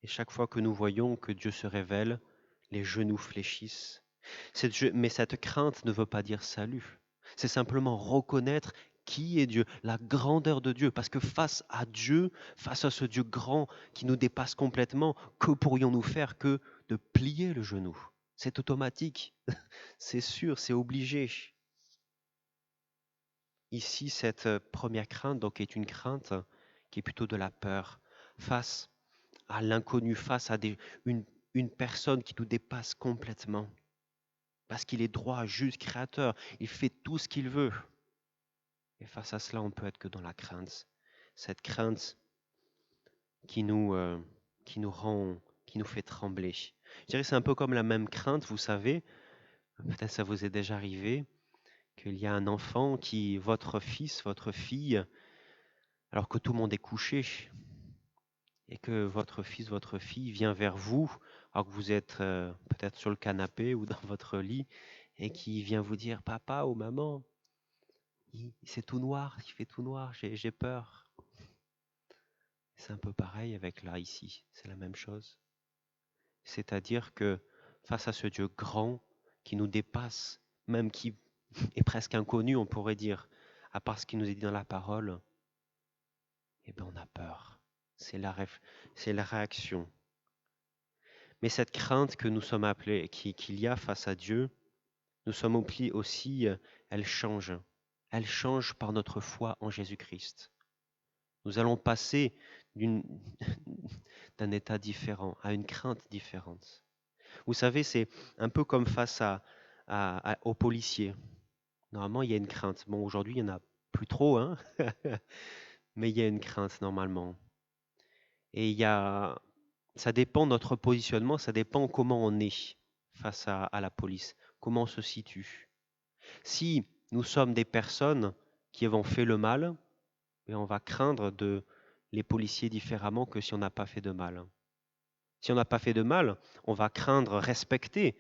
[SPEAKER 1] Et chaque fois que nous voyons que Dieu se révèle, les genoux fléchissent. Mais cette crainte ne veut pas dire salut. C'est simplement reconnaître qui est Dieu, la grandeur de Dieu. Parce que face à Dieu, face à ce Dieu grand qui nous dépasse complètement, que pourrions-nous faire que de plier le genou? C'est automatique, c'est sûr, c'est obligé. Ici, cette première crainte donc, est une crainte qui est plutôt de la peur face à l'inconnu, face à une personne qui nous dépasse complètement. Parce qu'il est droit, juste, créateur, il fait tout ce qu'il veut. Et face à cela, on peut être que dans la crainte. Cette crainte qui nous fait trembler. Je dirais que c'est un peu comme la même crainte, vous savez, peut-être ça vous est déjà arrivé, qu'il y a un enfant votre fils, votre fille, alors que tout le monde est couché, et que votre fils, votre fille vient vers vous, alors que vous êtes peut-être sur le canapé ou dans votre lit, et qui vient vous dire, papa ou maman, c'est tout noir, il fait tout noir, j'ai peur. C'est un peu pareil avec là, ici, c'est la même chose. C'est-à-dire que face à ce Dieu grand qui nous dépasse, même qui est presque inconnu, on pourrait dire, à part ce qu'il nous est dit dans la parole, eh bien on a peur. C'est la réaction. Mais cette crainte que nous sommes appelés, qu'il y a face à Dieu, nous sommes aussi, elle change. Elle change par notre foi en Jésus-Christ. Nous allons passer d'un état différent à une crainte différente. Vous savez, c'est un peu comme face aux policiers. Normalement, il y a une crainte. Bon, aujourd'hui, il n'y en a plus trop, hein mais il y a une crainte normalement. Et ça dépend de notre positionnement, ça dépend comment on est face à la police, comment on se situe. Si nous sommes des personnes qui avons fait le mal, on va craindre les policiers différemment que si on n'a pas fait de mal. Si on n'a pas fait de mal, on va craindre, respecter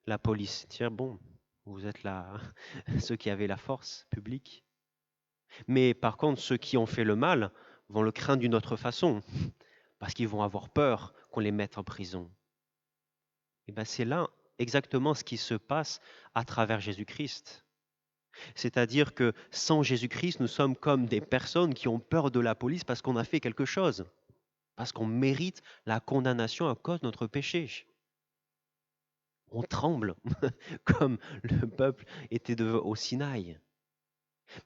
[SPEAKER 1] la police. Dire, bon, vous êtes là, ceux qui avaient la force publique. Mais par contre, ceux qui ont fait le mal vont le craindre d'une autre façon, parce qu'ils vont avoir peur qu'on les mette en prison. Et bien c'est là exactement ce qui se passe à travers Jésus-Christ. C'est-à-dire que sans Jésus-Christ, nous sommes comme des personnes qui ont peur de la police parce qu'on a fait quelque chose, parce qu'on mérite la condamnation à cause de notre péché. On tremble, comme le peuple était au Sinaï.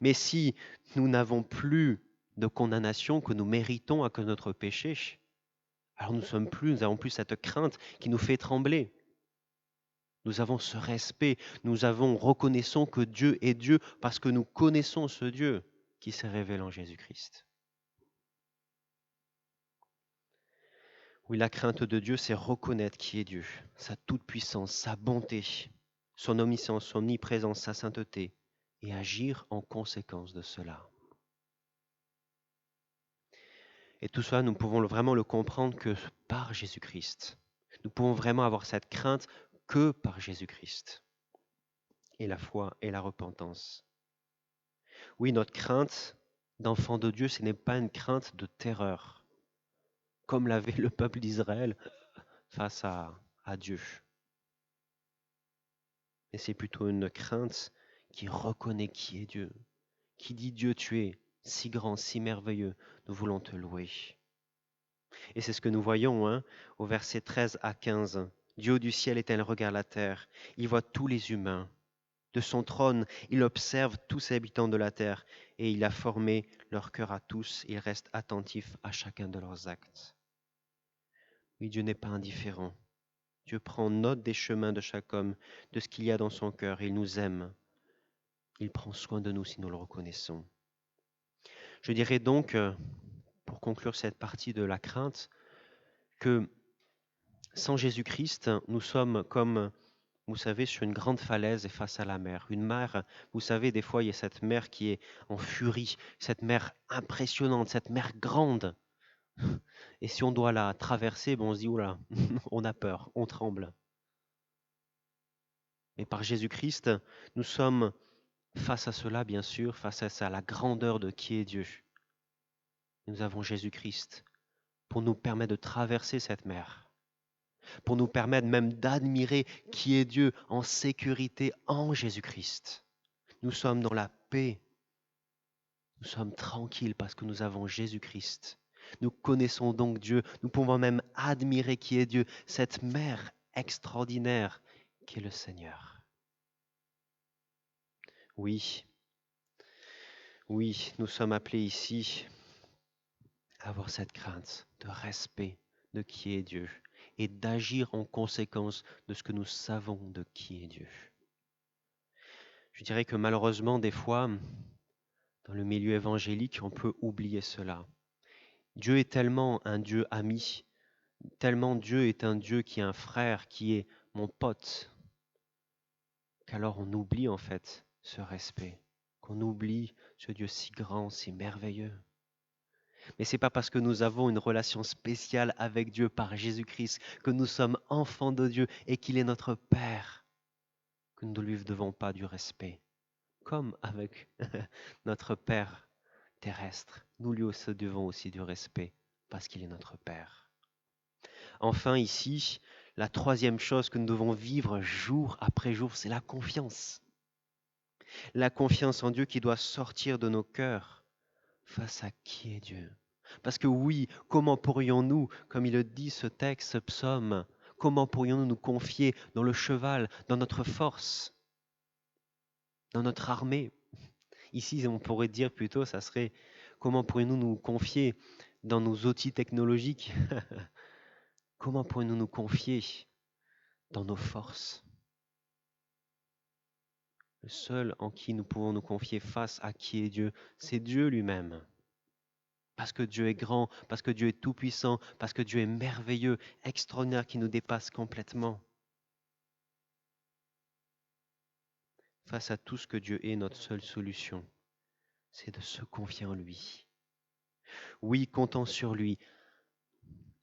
[SPEAKER 1] Mais si nous n'avons plus de condamnation que nous méritons à cause de notre péché, alors nous n'avons plus cette crainte qui nous fait trembler. Nous avons ce respect, reconnaissons que Dieu est Dieu parce que nous connaissons ce Dieu qui s'est révélé en Jésus-Christ. Oui, la crainte de Dieu, c'est reconnaître qui est Dieu, sa toute-puissance, sa bonté. son omniscience, son omniprésence, sa sainteté, et agir en conséquence de cela. Et tout cela, nous pouvons vraiment le comprendre que par Jésus-Christ. Nous pouvons vraiment avoir cette crainte que par Jésus-Christ. Et la foi et la repentance. Oui, notre crainte d'enfant de Dieu, ce n'est pas une crainte de terreur, comme l'avait le peuple d'Israël face à Dieu. Mais c'est plutôt une crainte qui reconnaît qui est Dieu, qui dit Dieu, tu es si grand, si merveilleux, nous voulons te louer. Et c'est ce que nous voyons au verset 13 à 15. Dieu du ciel est-il regarde la terre, il voit tous les humains. De son trône, il observe tous les habitants de la terre et il a formé leur cœur à tous. Il reste attentif à chacun de leurs actes. Oui, Dieu n'est pas indifférent. Dieu prend note des chemins de chaque homme, de ce qu'il y a dans son cœur. Il nous aime. Il prend soin de nous si nous le reconnaissons. Je dirais donc, pour conclure cette partie de la crainte, que sans Jésus-Christ, nous sommes comme, vous savez, sur une grande falaise et face à la mer. Une mer, vous savez, des fois, il y a cette mer qui est en furie, cette mer impressionnante, cette mer grande. Et si on doit la traverser, on se dit, oula, on a peur, on tremble. Mais par Jésus-Christ, nous sommes face à cela, bien sûr, face à ça, la grandeur de qui est Dieu. Nous avons Jésus-Christ pour nous permettre de traverser cette mer, pour nous permettre même d'admirer qui est Dieu en sécurité en Jésus-Christ. Nous sommes dans la paix, nous sommes tranquilles parce que nous avons Jésus-Christ. Nous connaissons donc Dieu, nous pouvons même admirer qui est Dieu, cette mer extraordinaire qu'est le Seigneur. Oui, nous sommes appelés ici à avoir cette crainte de respect de qui est Dieu et d'agir en conséquence de ce que nous savons de qui est Dieu. Je dirais que malheureusement, des fois, dans le milieu évangélique, on peut oublier cela. Dieu est tellement un Dieu ami, tellement Dieu est un Dieu qui est un frère, qui est mon pote, qu'alors on oublie en fait ce respect, qu'on oublie ce Dieu si grand, si merveilleux. Mais ce n'est pas parce que nous avons une relation spéciale avec Dieu par Jésus-Christ, que nous sommes enfants de Dieu et qu'il est notre Père, que nous ne lui devons pas du respect. Comme avec notre Père terrestre, nous lui aussi devons aussi du respect parce qu'il est notre Père. Enfin ici, la troisième chose que nous devons vivre jour après jour, c'est la confiance. La confiance en Dieu qui doit sortir de nos cœurs face à qui est Dieu. Parce que oui, comment pourrions-nous, comme il le dit ce texte, ce psaume, comment pourrions-nous nous confier dans le cheval, dans notre force, dans notre armée? Ici, on pourrait dire plutôt, ça serait, comment pourrions-nous nous confier dans nos outils technologiques? Comment pourrions-nous nous confier dans nos forces? Le seul en qui nous pouvons nous confier face à qui est Dieu, c'est Dieu lui-même. Parce que Dieu est grand, parce que Dieu est tout-puissant, parce que Dieu est merveilleux, extraordinaire, qui nous dépasse complètement. Face à tout ce que Dieu est, notre seule solution, c'est de se confier en lui. Oui, comptons sur lui.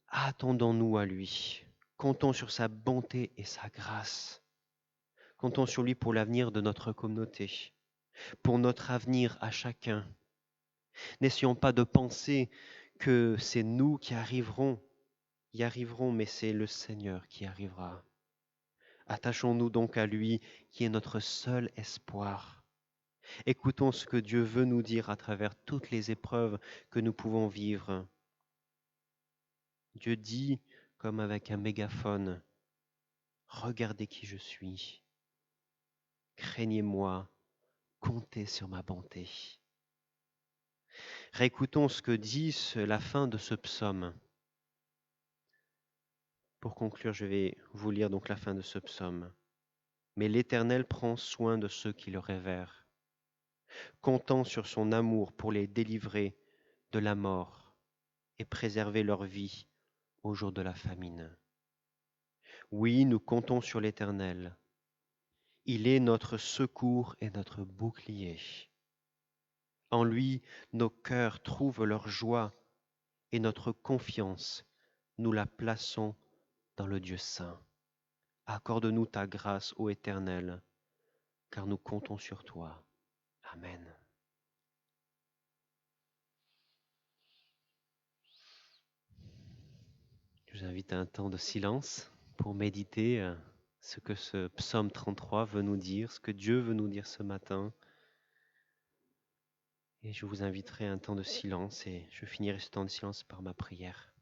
[SPEAKER 1] Attendons-nous à lui. Comptons sur sa bonté et sa grâce. Comptons sur lui pour l'avenir de notre communauté, pour notre avenir à chacun. N'essayons pas de penser que c'est nous qui y arriverons, mais c'est le Seigneur qui arrivera. Attachons-nous donc à lui, qui est notre seul espoir. Écoutons ce que Dieu veut nous dire à travers toutes les épreuves que nous pouvons vivre. Dieu dit, comme avec un mégaphone, « Regardez qui je suis. Craignez-moi, comptez sur ma bonté. » Réécoutons ce que dit la fin de ce psaume. Pour conclure, je vais vous lire donc la fin de ce psaume. « Mais l'Éternel prend soin de ceux qui le révèrent, comptant sur son amour pour les délivrer de la mort et préserver leur vie au jour de la famine. » Oui, nous comptons sur l'Éternel. Il est notre secours et notre bouclier. En lui, nos cœurs trouvent leur joie et notre confiance, nous la plaçons dans le Dieu saint. Accorde-nous ta grâce, ô Éternel, car nous comptons sur toi. Amen. Je vous invite à un temps de silence pour méditer ce que ce psaume 33 veut nous dire, ce que Dieu veut nous dire ce matin. Et je vous inviterai à un temps de silence et je finirai ce temps de silence par ma prière.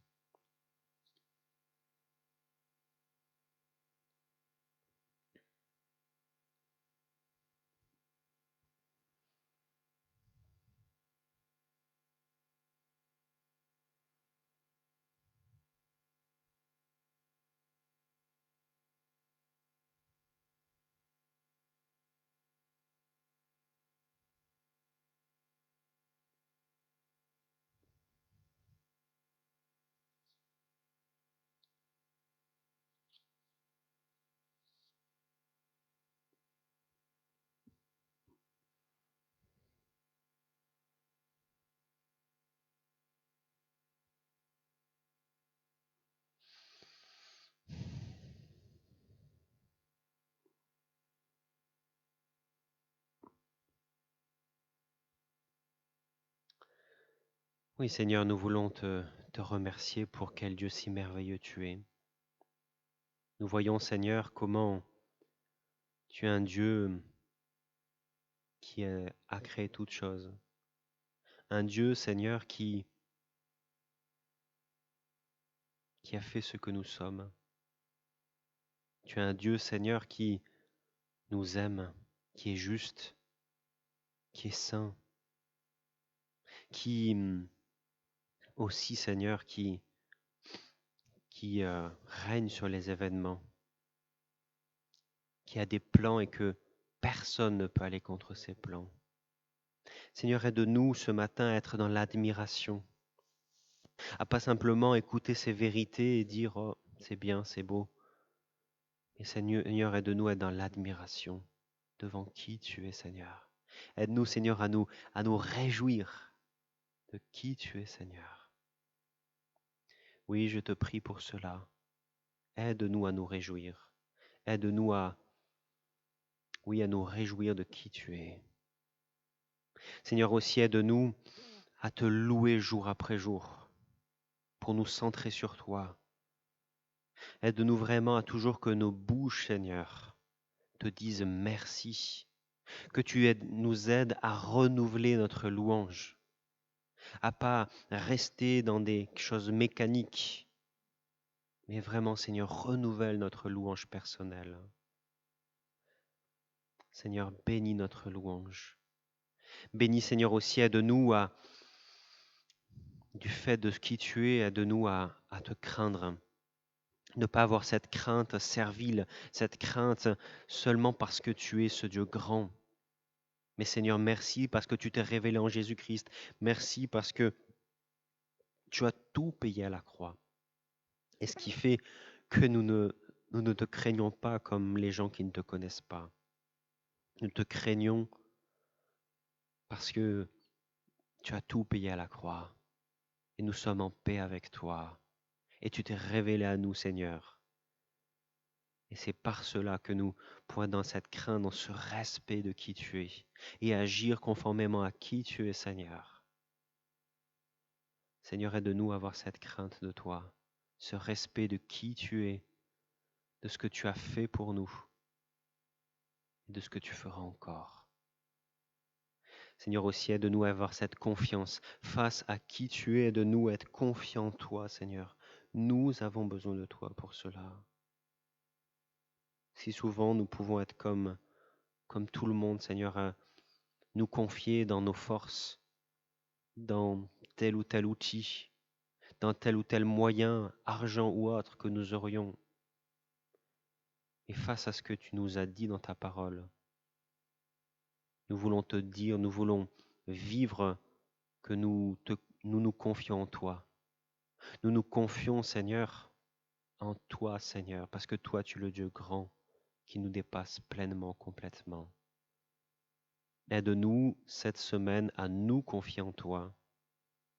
[SPEAKER 1] Oui, Seigneur, nous voulons te remercier pour quel Dieu si merveilleux tu es. Nous voyons, Seigneur, comment tu es un Dieu qui a créé toutes choses. Un Dieu, Seigneur, qui a fait ce que nous sommes. Tu es un Dieu, Seigneur, qui nous aime, qui est juste, qui est saint, qui aussi, Seigneur, qui règne sur les événements, qui a des plans et que personne ne peut aller contre ses plans. Seigneur, aide-nous ce matin à être dans l'admiration, à pas simplement écouter ces vérités et dire oh, c'est bien, c'est beau. Mais Seigneur, aide-nous à être dans l'admiration devant qui tu es, Seigneur. Aide-nous, Seigneur, à nous réjouir de qui tu es, Seigneur. Oui, je te prie pour cela. Aide-nous à nous réjouir. Aide-nous à nous réjouir de qui tu es. Seigneur, aussi aide-nous à te louer jour après jour pour nous centrer sur toi. Aide-nous vraiment à toujours que nos bouches, Seigneur, te disent merci, que tu nous aides à renouveler notre louange, à pas rester dans des choses mécaniques, mais vraiment, Seigneur, renouvelle notre louange personnelle. Seigneur, bénis notre louange. Bénis, Seigneur, aussi, aide-nous à, du fait de qui tu es, aide-nous à te craindre. Ne pas avoir cette crainte servile, cette crainte seulement parce que tu es ce Dieu grand. Mais Seigneur, merci parce que tu t'es révélé en Jésus-Christ. Merci parce que tu as tout payé à la croix. Et ce qui fait que nous ne te craignons pas comme les gens qui ne te connaissent pas. Nous te craignons parce que tu as tout payé à la croix. Et nous sommes en paix avec toi. Et tu t'es révélé à nous, Seigneur. Et c'est par cela que nous pouvons être dans cette crainte, dans ce respect de qui tu es, et agir conformément à qui tu es, Seigneur. Seigneur, aide-nous à avoir cette crainte de toi, ce respect de qui tu es, de ce que tu as fait pour nous, et de ce que tu feras encore. Seigneur, aussi aide-nous à avoir cette confiance face à qui tu es, aide-nous à être confiants en toi, Seigneur. Nous avons besoin de toi pour cela. Si souvent nous pouvons être comme tout le monde, Seigneur, à nous confier dans nos forces, dans tel ou tel outil, dans tel ou tel moyen, argent ou autre que nous aurions. Et face à ce que tu nous as dit dans ta parole, nous voulons te dire, nous voulons vivre que nous confions en toi. Nous nous confions, Seigneur, en toi, Seigneur, parce que toi, tu es le Dieu grand qui nous dépasse pleinement, complètement. Aide-nous cette semaine à nous confier en toi,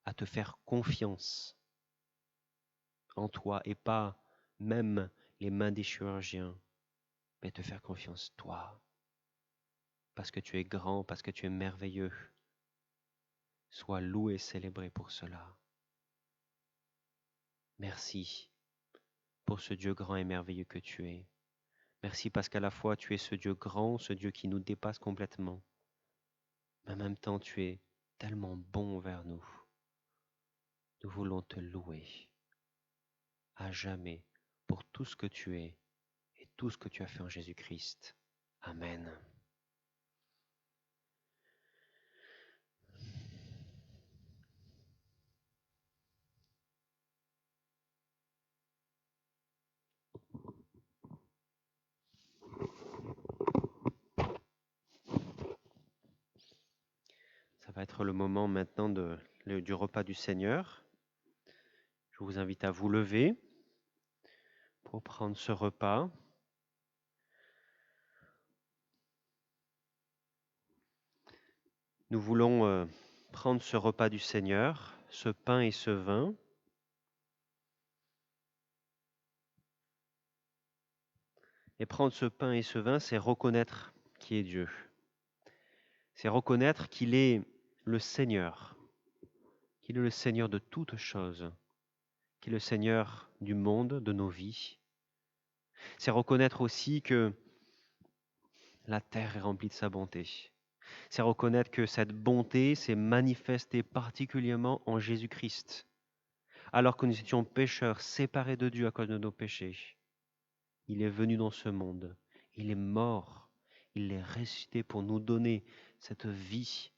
[SPEAKER 1] à te faire confiance en toi et pas même les mains des chirurgiens, mais te faire confiance toi, parce que tu es grand, parce que tu es merveilleux. Sois loué et célébré pour cela. Merci pour ce Dieu grand et merveilleux que tu es. Merci parce qu'à la fois tu es ce Dieu grand, ce Dieu qui nous dépasse complètement, mais en même temps tu es tellement bon envers nous. Nous voulons te louer à jamais pour tout ce que tu es et tout ce que tu as fait en Jésus-Christ. Amen. Ça va être le moment maintenant du repas du Seigneur. Je vous invite à vous lever pour prendre ce repas. Nous voulons prendre ce repas du Seigneur, ce pain et ce vin. Et prendre ce pain et ce vin, c'est reconnaître qui est Dieu. C'est reconnaître qu'il est le Seigneur, qu'il est le Seigneur de toutes choses, qu'il est le Seigneur du monde, de nos vies. C'est reconnaître aussi que la terre est remplie de sa bonté. C'est reconnaître que cette bonté s'est manifestée particulièrement en Jésus-Christ. Alors que nous étions pécheurs, séparés de Dieu à cause de nos péchés, il est venu dans ce monde, il est mort, il est ressuscité pour nous donner cette vie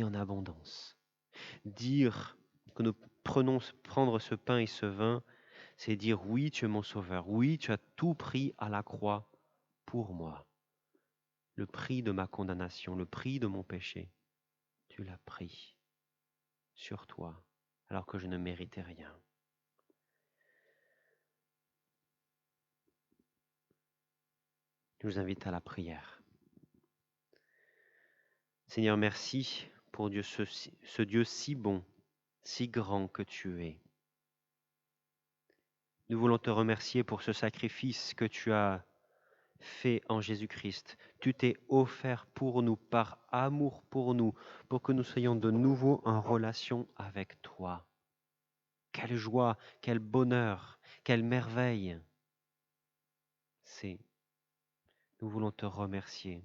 [SPEAKER 1] en abondance. Dire que nous prendre ce pain et ce vin, c'est dire oui, tu es mon sauveur, oui, tu as tout pris à la croix pour moi. Le prix de ma condamnation, le prix de mon péché, tu l'as pris sur toi, alors que je ne méritais rien. Je vous invite à la prière. Seigneur, merci pour Dieu, ce Dieu si bon, si grand que tu es. Nous voulons te remercier pour ce sacrifice que tu as fait en Jésus-Christ. Tu t'es offert pour nous, par amour pour nous, pour que nous soyons de nouveau en relation avec toi. Quelle joie, quel bonheur, quelle merveille. Nous voulons te remercier.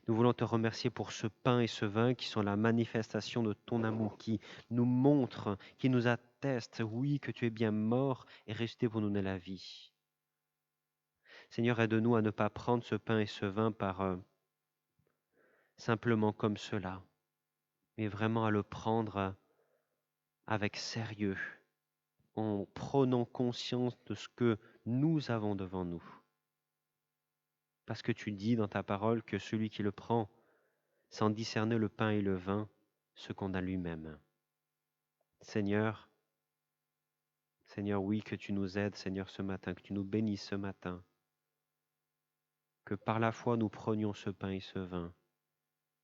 [SPEAKER 1] Nous voulons te remercier pour ce pain et ce vin qui sont la manifestation de ton amour, qui nous montrent, qui nous attestent, oui, que tu es bien mort et ressuscité pour nous donner la vie. Seigneur, aide-nous à ne pas prendre ce pain et ce vin simplement comme cela, mais vraiment à le prendre avec sérieux, en prenant conscience de ce que nous avons devant nous. Parce que tu dis dans ta parole que celui qui le prend sans discerner le pain et le vin se condamne lui-même. Seigneur, oui, que tu nous aides, Seigneur, ce matin, que tu nous bénisses ce matin, que par la foi nous prenions ce pain et ce vin,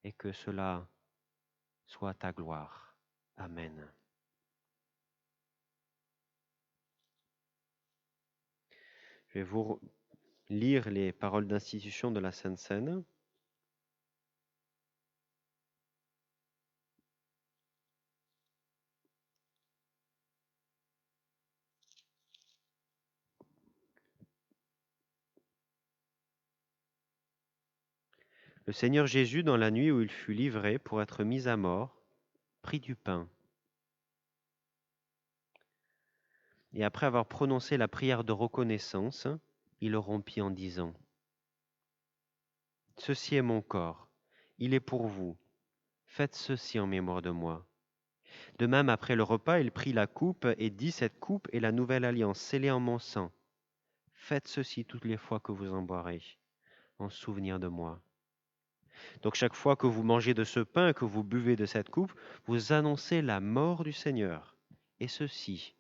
[SPEAKER 1] et que cela soit ta gloire. Amen. Je vais vous lire les paroles d'institution de la Sainte Seine. Le Seigneur Jésus, dans la nuit où il fut livré pour être mis à mort, prit du pain. Et après avoir prononcé la prière de reconnaissance, il le rompit en disant : « Ceci est mon corps, il est pour vous. Faites ceci en mémoire de moi. » De même, après le repas, il prit la coupe et dit : « Cette coupe est la nouvelle alliance scellée en mon sang. Faites ceci toutes les fois que vous en boirez, en souvenir de moi. » Donc chaque fois que vous mangez de ce pain et que vous buvez de cette coupe, vous annoncez la mort du Seigneur, et ceci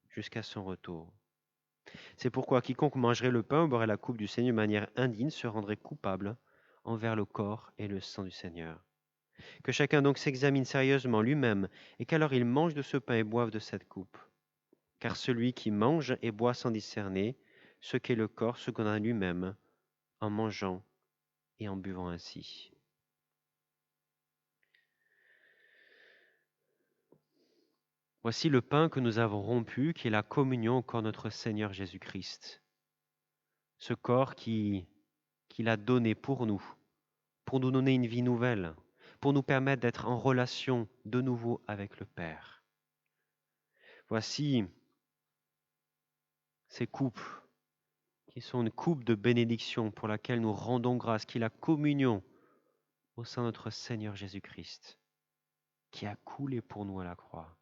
[SPEAKER 1] jusqu'à son retour. C'est pourquoi quiconque mangerait le pain ou boirait la coupe du Seigneur de manière indigne se rendrait coupable envers le corps et le sang du Seigneur. Que chacun donc s'examine sérieusement lui-même, et qu'alors il mange de ce pain et boive de cette coupe. Car celui qui mange et boit sans discerner ce qu'est le corps se condamne lui-même en mangeant et en buvant ainsi. Voici le pain que nous avons rompu, qui est la communion au corps de notre Seigneur Jésus-Christ. Ce corps qu'il a donné pour nous donner une vie nouvelle, pour nous permettre d'être en relation de nouveau avec le Père. Voici ces coupes qui sont une coupe de bénédiction pour laquelle nous rendons grâce, qui est la communion au sein de notre Seigneur Jésus-Christ, qui a coulé pour nous à la croix.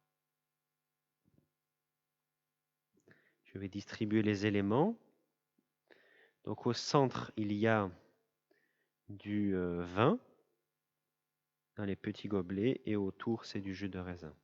[SPEAKER 1] Je vais distribuer les éléments. Donc au centre, il y a du vin dans les petits gobelets et autour, c'est du jus de raisin.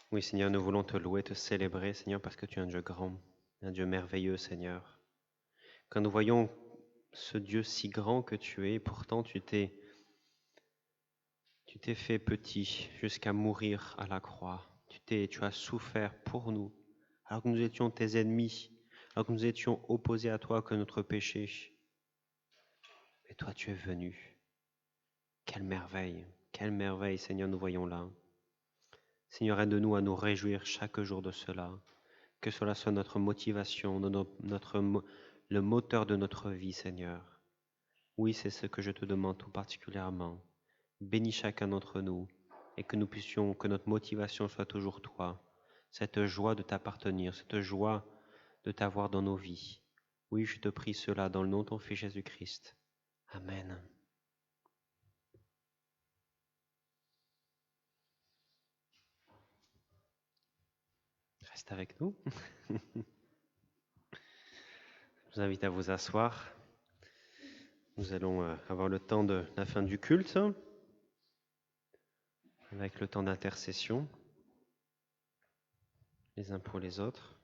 [SPEAKER 1] Oui, Seigneur, nous voulons te louer, te célébrer, Seigneur, parce que tu es un Dieu grand, un Dieu merveilleux, Seigneur. Quand nous voyons ce Dieu si grand que tu es, pourtant tu t'es fait petit jusqu'à mourir à la croix. Tu as souffert pour nous, alors que nous étions tes ennemis, alors que nous étions opposés à toi que notre péché. Et toi, tu es venu. Quelle merveille, Seigneur, nous voyons là. Seigneur, aide-nous à nous réjouir chaque jour de cela, que cela soit notre motivation, le moteur de notre vie, Seigneur. Oui, c'est ce que je te demande tout particulièrement. Bénis chacun d'entre nous et que notre motivation soit toujours toi, cette joie de t'appartenir, cette joie de t'avoir dans nos vies. Oui, je te prie cela dans le nom de ton Fils Jésus-Christ. Amen. Reste avec nous. Je vous invite à vous asseoir. Nous allons avoir le temps de la fin du culte, avec le temps d'intercession, les uns pour les autres.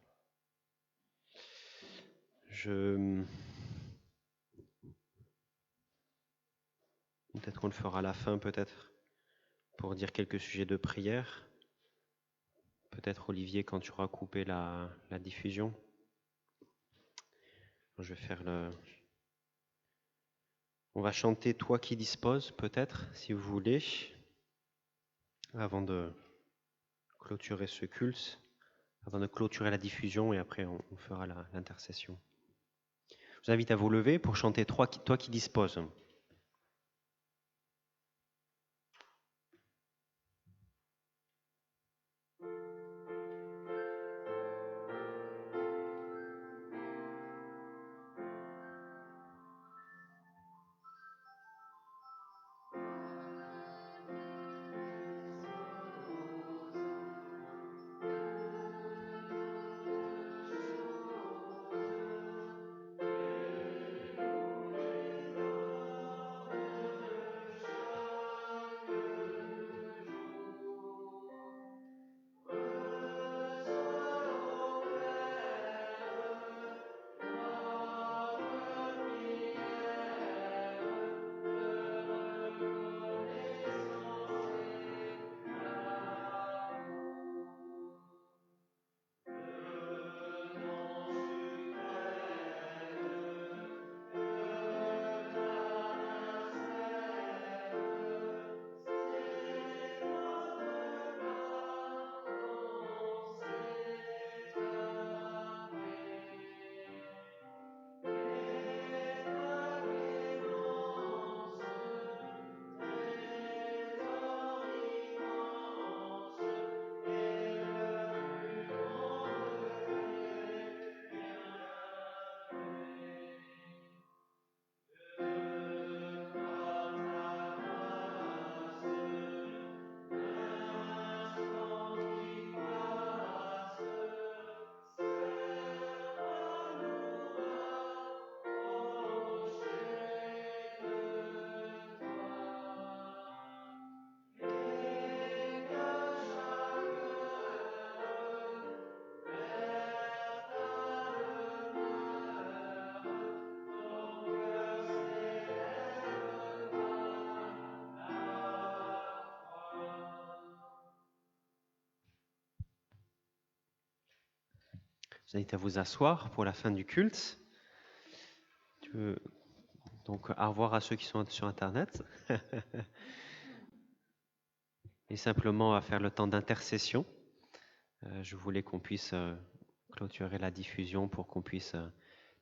[SPEAKER 1] Peut-être qu'on le fera à la fin, peut-être, pour dire quelques sujets de prière. Peut-être, Olivier, quand tu auras coupé la diffusion. Je vais faire On va chanter « Toi qui disposes », peut-être, si vous voulez, avant de clôturer ce culte, avant de clôturer la diffusion, et après on fera l'intercession. Je vous invite à vous lever pour chanter « Toi qui disposes ». Je vous invite à vous asseoir pour la fin du culte. Donc, au revoir à ceux qui sont sur Internet. Et simplement à faire le temps d'intercession. Je voulais qu'on puisse clôturer la diffusion pour qu'on puisse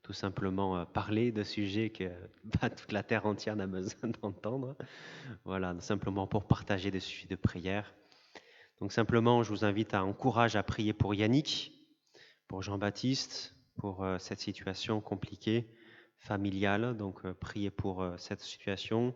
[SPEAKER 1] tout simplement parler de sujets que toute la terre entière n'a besoin d'entendre. Voilà, simplement pour partager des sujets de prière. Donc simplement, je vous invite à encourager à prier pour Yannick, pour Jean-Baptiste, pour cette situation compliquée, familiale. Donc priez pour cette situation.